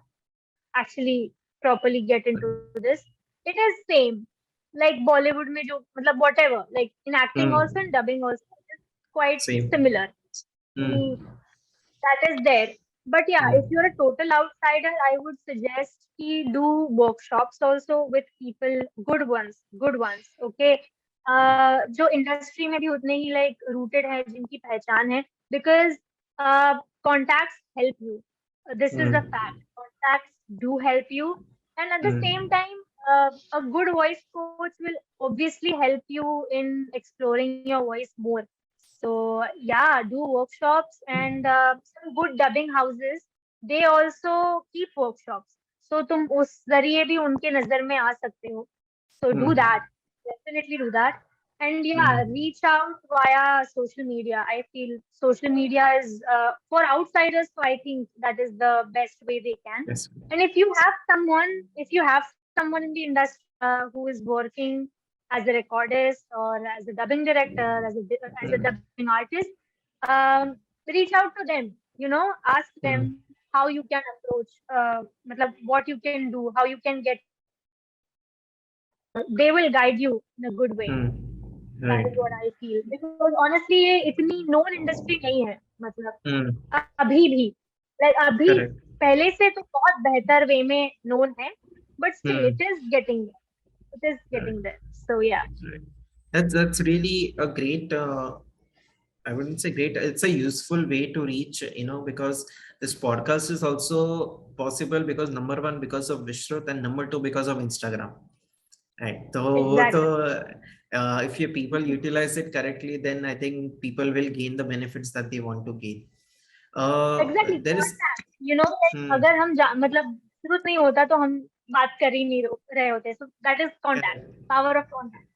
actually properly get into this. It is same like Bollywood में जो मतलब whatever, like in acting also and Hmm. dubbing also, it is quite Same. similar. कि Hmm. that is there. But yeah, if you're a Hmm. total outsider, I would suggest कि do workshops also with people, good ones, okay. जो industry में भी उतने ही like rooted है, जिनकी पहचान है, because contacts help you. This is a fact. Hmm. Contacts do help you, and at the same Hmm. time, a good voice coach will obviously help you in exploring your voice more. So yeah, do workshops, and some good dubbing houses, they also keep workshops. So तुम उस जरिए भी उनके नजर में आ सकते हो. So do that. Hmm. Definitely do that. And yeah, Hmm. reach out via social media. I feel social media is for outsiders, so I think that is the best way they can. Yes. And if you have someone in the industry who is working as a recordist or as a dubbing director, as a dubbing Hmm. artist, reach out to them. Ask them Hmm. how you can approach, matlab, what you can do, how you can get into this. They will guide you in a good way. Hmm. That is Right. what I feel. Because honestly, ये इतनी known industry नहीं है, मतलब Hmm. अभी भी, like अभी Correct. पहले से तो बहुत बेहतर वे में known है, but still Hmm. it is getting there. It is Right. getting there. So yeah, Right. That's really a great. I wouldn't say great. It's a useful way to reach. Because this podcast is also possible because number one because of Vishrut and number two because of Instagram. Right. So exactly. if your people utilize it correctly, then I think people will gain the benefits that they want to gain. Exactly. There is. Contact. You know, like Hmm, अगर हम मतलब शुरू नहीं होता तो हम बात कर ही नहीं रहे होते. So that is contact. correct. Power of contact.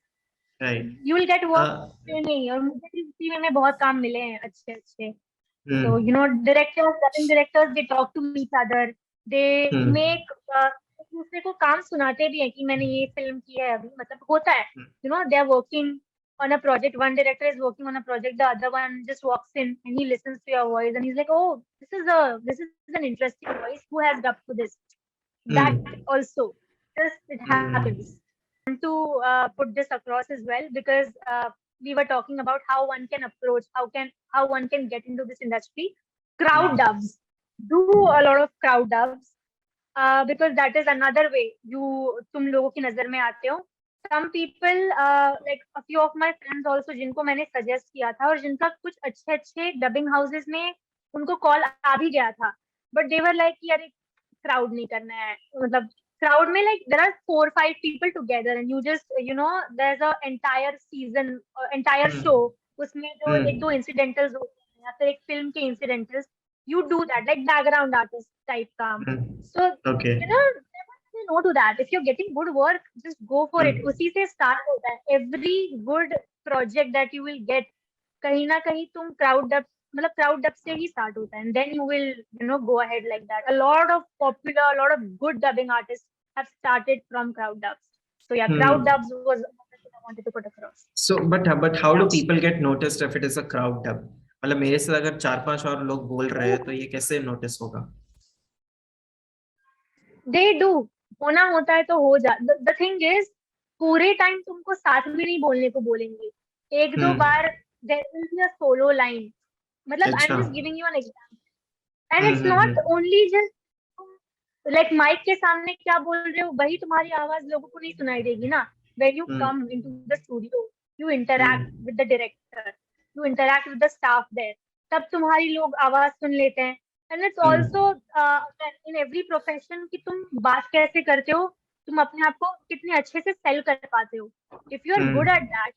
Right. You will get work Uh, training और मुझे भी उसी में बहुत काम मिले हैं अच्छे अच्छे. So, hmm, you know, directors, dubbing directors, they talk to each other. They hmm, make एक दूसरे को काम सुनाते भी हैं कि मैंने ये फिल्म की है अभी, मतलब होता है. hmm, You know, they are working on a project. One director is working on a project. The other one just walks in and he listens to your voice and he's like, "Oh, this is an interesting voice. Who has dubbed to this?" That hmm, also, just it hmm, happens. To put this across as well because we were talking about how one can approach, how one can get into this industry. Crowd hmm, dubs. Do a lot of crowd dubs because that is another way you तुम लोगों की नजर में आते हो. Some people like a few of my friends also जिनको मैंने suggest किया था और जिनका कुछ अच्छे अच्छे dubbing houses में उनको call आ भी गया था. But they were like कि यार crowd नहीं करना है, मतलब crowd में like there are 4 or 5 people together and you just there's a entire season entire show hmm, उसमें जो एक hmm, दो incidentals होते हैं या फिर एक film के incidentals you do that like background artist type काम. hmm. So Okay. never say no to that. If you're getting good work, just go for it. Hmm, उसी से start होता है. Every good project that you will get, कहीं ना कहीं तुम crowd dub मतलब crowd dub से ही start होता है. And then you will go ahead like that. A lot of good dubbing artists have started from crowd dubs. So yeah, crowd hmm. dubs was another thing I wanted to put across. So, but how Yeah. do people get noticed if it is a crowd dub? मतलब मेरे से अगर चार पांच और लोग बोल रहे हैं तो ये कैसे नोटिस होगा? They do. होना होता है तो हो जा. द थिंग इज पूरे टाइम तुमको साथ में नहीं बोलने को बोलेंगे. एक दो हम्म. बार there will be a solo line. मतलब आई एम अच्छा. Just giving you an example and it's hmm. Not only just like mike के सामने क्या बोल रहे हो वही तुम्हारी आवाज लोगों को नहीं सुनाई देगी ना. When you hmm. Come into the studio you interact hmm. With the director, you interact with the staff there, तब तुम्हारी लोग आवाज सुन लेते हैं. And it's hmm. Also in every profession कि तुम बात कैसे करते हो, तुम अपने आप को कितने अच्छे से सेल कर पाते हो. If you are good at hmm. That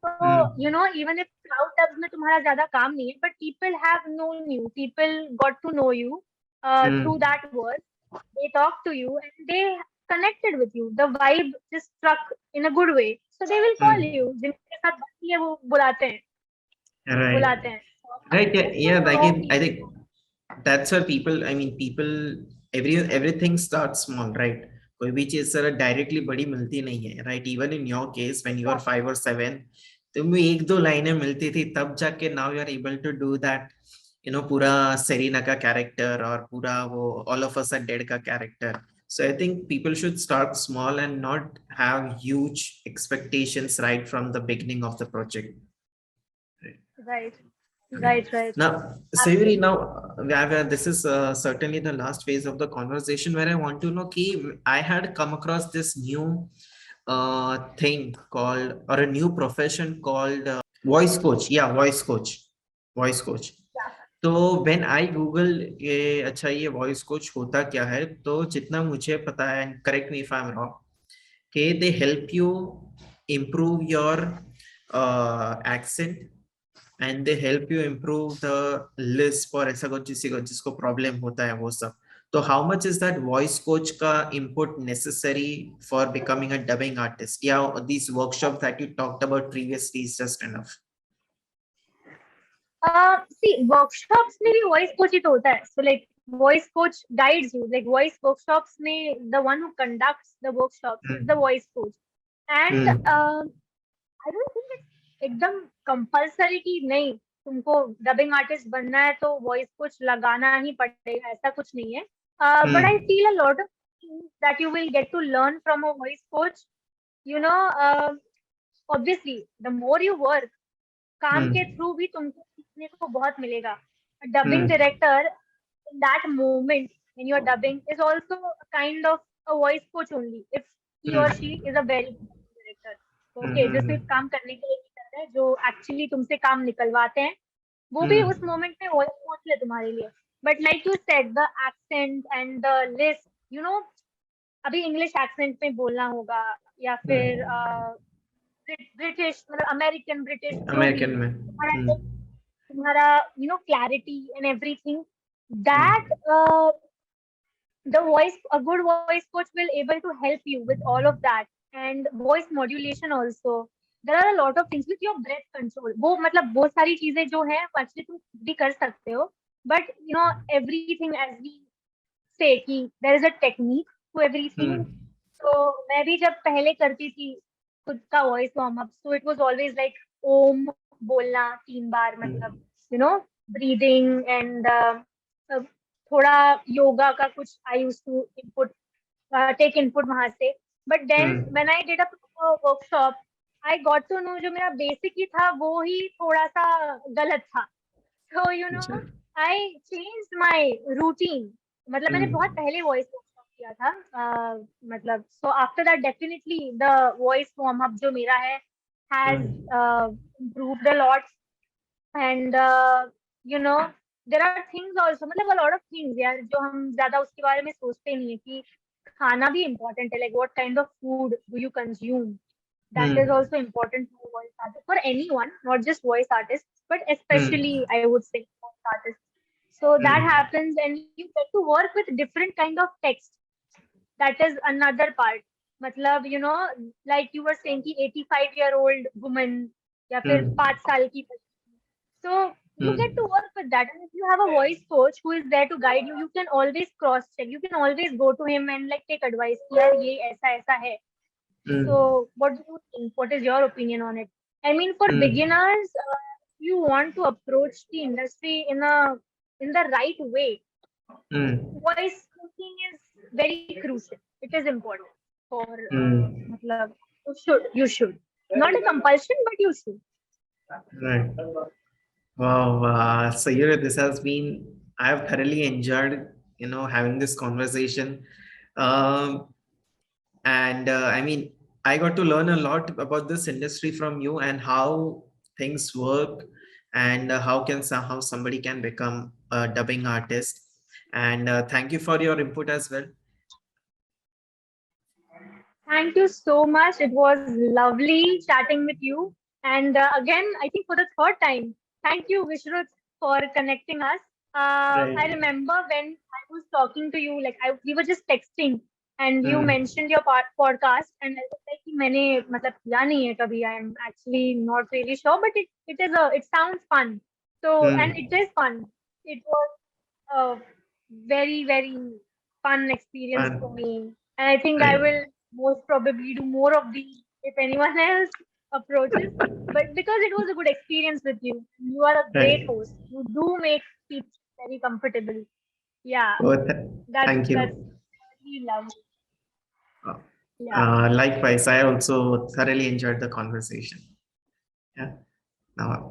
तो hmm. Even if crowd dubs में तुम्हारा ज्यादा काम नहीं है but people have known you, people got to know you through hmm. That word. They talk to you and they connected with you. The vibe just struck in a good way. So they will call hmm. you. जिनके साथ बनती है वो बुलाते हैं. Right. बुलाते हैं. Right. Yeah. Get to Yeah. know I people. think that's where people. I mean, people. Everything starts small, right? कोई भी चीज सर डायरेक्टली बड़ी मिलती नहीं है, right? Even in your case when you are 5 or 7 तुम्हें एक दो लाइनें मिलती थी तब जाके now you are able to do that. पूरा सेरिना का कैरेक्टर और पूरा वो all of us are dead का character. So I think people should start small and not have huge expectations right from the beginning of the project. Right. Right. Right. Right. Now, Sayuri, Absolutely. now this is certainly the last phase of the conversation where I want to know ki I had come across this new thing called, or a new profession called voice coach. Yeah, voice coach. Voice coach. Yeah. तो when I Google ये अच्छा ये voice coach होता क्या है, तो जितना मुझे पता है, correct me if I am wrong, कि they help you improve your accent and they help you improve the list for ऐसा कुछ किसी को जिसको प्रॉब्लम होता है वो सब. तो how much is that voice coach का input necessary for becoming a dubbing artist, या these workshops that you talked about previously is just enough? See, workshops में भी voice coach ही तो होता है. So like voice coach guides you. Like voice workshops में the one who conducts the workshops is the Hmm. voice coach. And Hmm. I don't think it's एकदम compulsory कि नहीं तुमको डबिंग आर्टिस्ट बनना है तो वॉइस कोच लगाना ही पड़ेगा, ऐसा कुछ नहीं है. But I Hmm. feel a lot of things that you will get to learn from a voice coach. You know, obviously the more you work, काम के Hmm. थ्रू भी तुमको सीखने को बहुत मिलेगा. Dubbing Hmm. director in that moment when you are dubbing is also a kind of a voice coach only if he or she Hmm. is a very good dubbing director. Okay, जो Hmm. सिर्फ काम करने के लिए नहीं कर रहे हैं, जो एक्चुअली तुमसे काम निकलवाते हैं, वो भी उस Hmm. मोमेंट में वॉइस कोच है तुम्हारे लिए. But like you said the accent and the list, you know, अभी इंग्लिश एक्सेंट में बोलना होगा या फिर Hmm. ब्रिटिश, मतलब अमेरिकन ब्रिटिश जो भी, American में. तुम्हारा Hmm. तुम्हारा you know clarity and everything that, Hmm. the voice, a good voice coach will able to help you with all of that. And voice modulation also, there are a lot of things with your breath control. वो मतलब बहुत सारी चीजें जो है actually तुम खुद भी कर सकते हो. But you know everything as we say कि there is a technique to everything. Hmm. तो मैं भी जब पहले करती थी खुद का voice warm up, so it was always like Om बोलना 3 बार, मतलब Hmm. You know breathing and थोड़ा योगा का कुछ I used to input, take input वहां से. But then Hmm. When I did a workshop, I got to know जो मेरा बेसिक ही था वो ही थोड़ा सा गलत था. So, you know, अच्छा. I changed my routine. मतलब मैंने बहुत Hmm. पहले वॉइस वार्म अप किया था. मतलब so after that definitely the voice warm up जो मेरा है has Hmm. improved a lot. And you know, there are things also, मतलब a lot of things यार जो हम ज्यादा उसके बारे में सोचते नहीं है कि खाना भी important है. Like what kind of food do you consume? That is Hmm. also important for voice artists, for anyone, not just voice artists, but especially Hmm. I would say voice artists. So that Hmm. happens, and you get to work with different kind of text. That is another part. मतलब you know, like you were saying कि 85-year-old woman या फिर Hmm. 5 साल की बच्ची. So you get to Hmm. work with that. And if you have a voice coach who is there to guide you, you can always cross check. You can always go to him and like take advice. कि यार ये ऐसा ऐसा है. So, Hmm. what do you think? What is your opinion on it? I mean, for Hmm. beginners, you want to approach the industry in the right way. Hmm. Voice coaching is very crucial. It is important for, Hmm. matlab, you should not a compulsion, but you should. Right. Wow. So this has been, I have thoroughly enjoyed, having this conversation. Um, and I mean, I got to learn a lot about this industry from you and how things work, and how somebody can become a dubbing artist. And thank you for your input as well. Thank you so much. It was lovely chatting with you. And again, I think for the third time, thank you, Vishrut, for connecting us. I Right. remember when I was talking to you, like we were just texting, and you Hmm. mentioned your podcast, and I was like, कि मैंने मतलब किया नहीं है कभी. I am actually not really sure, but it sounds fun. So, and it Hmm. is fun. It was a very, very fun experience for Fun. me. And I think I Right. will most probably do more of these if anyone else approaches. But because it was a good experience with you, you are a great Right. host. You do make people very comfortable. Yeah, Oh, that's thank that's you. really lovely. Uh, Yeah. Likewise, I also thoroughly enjoyed the conversation. Yeah. Now,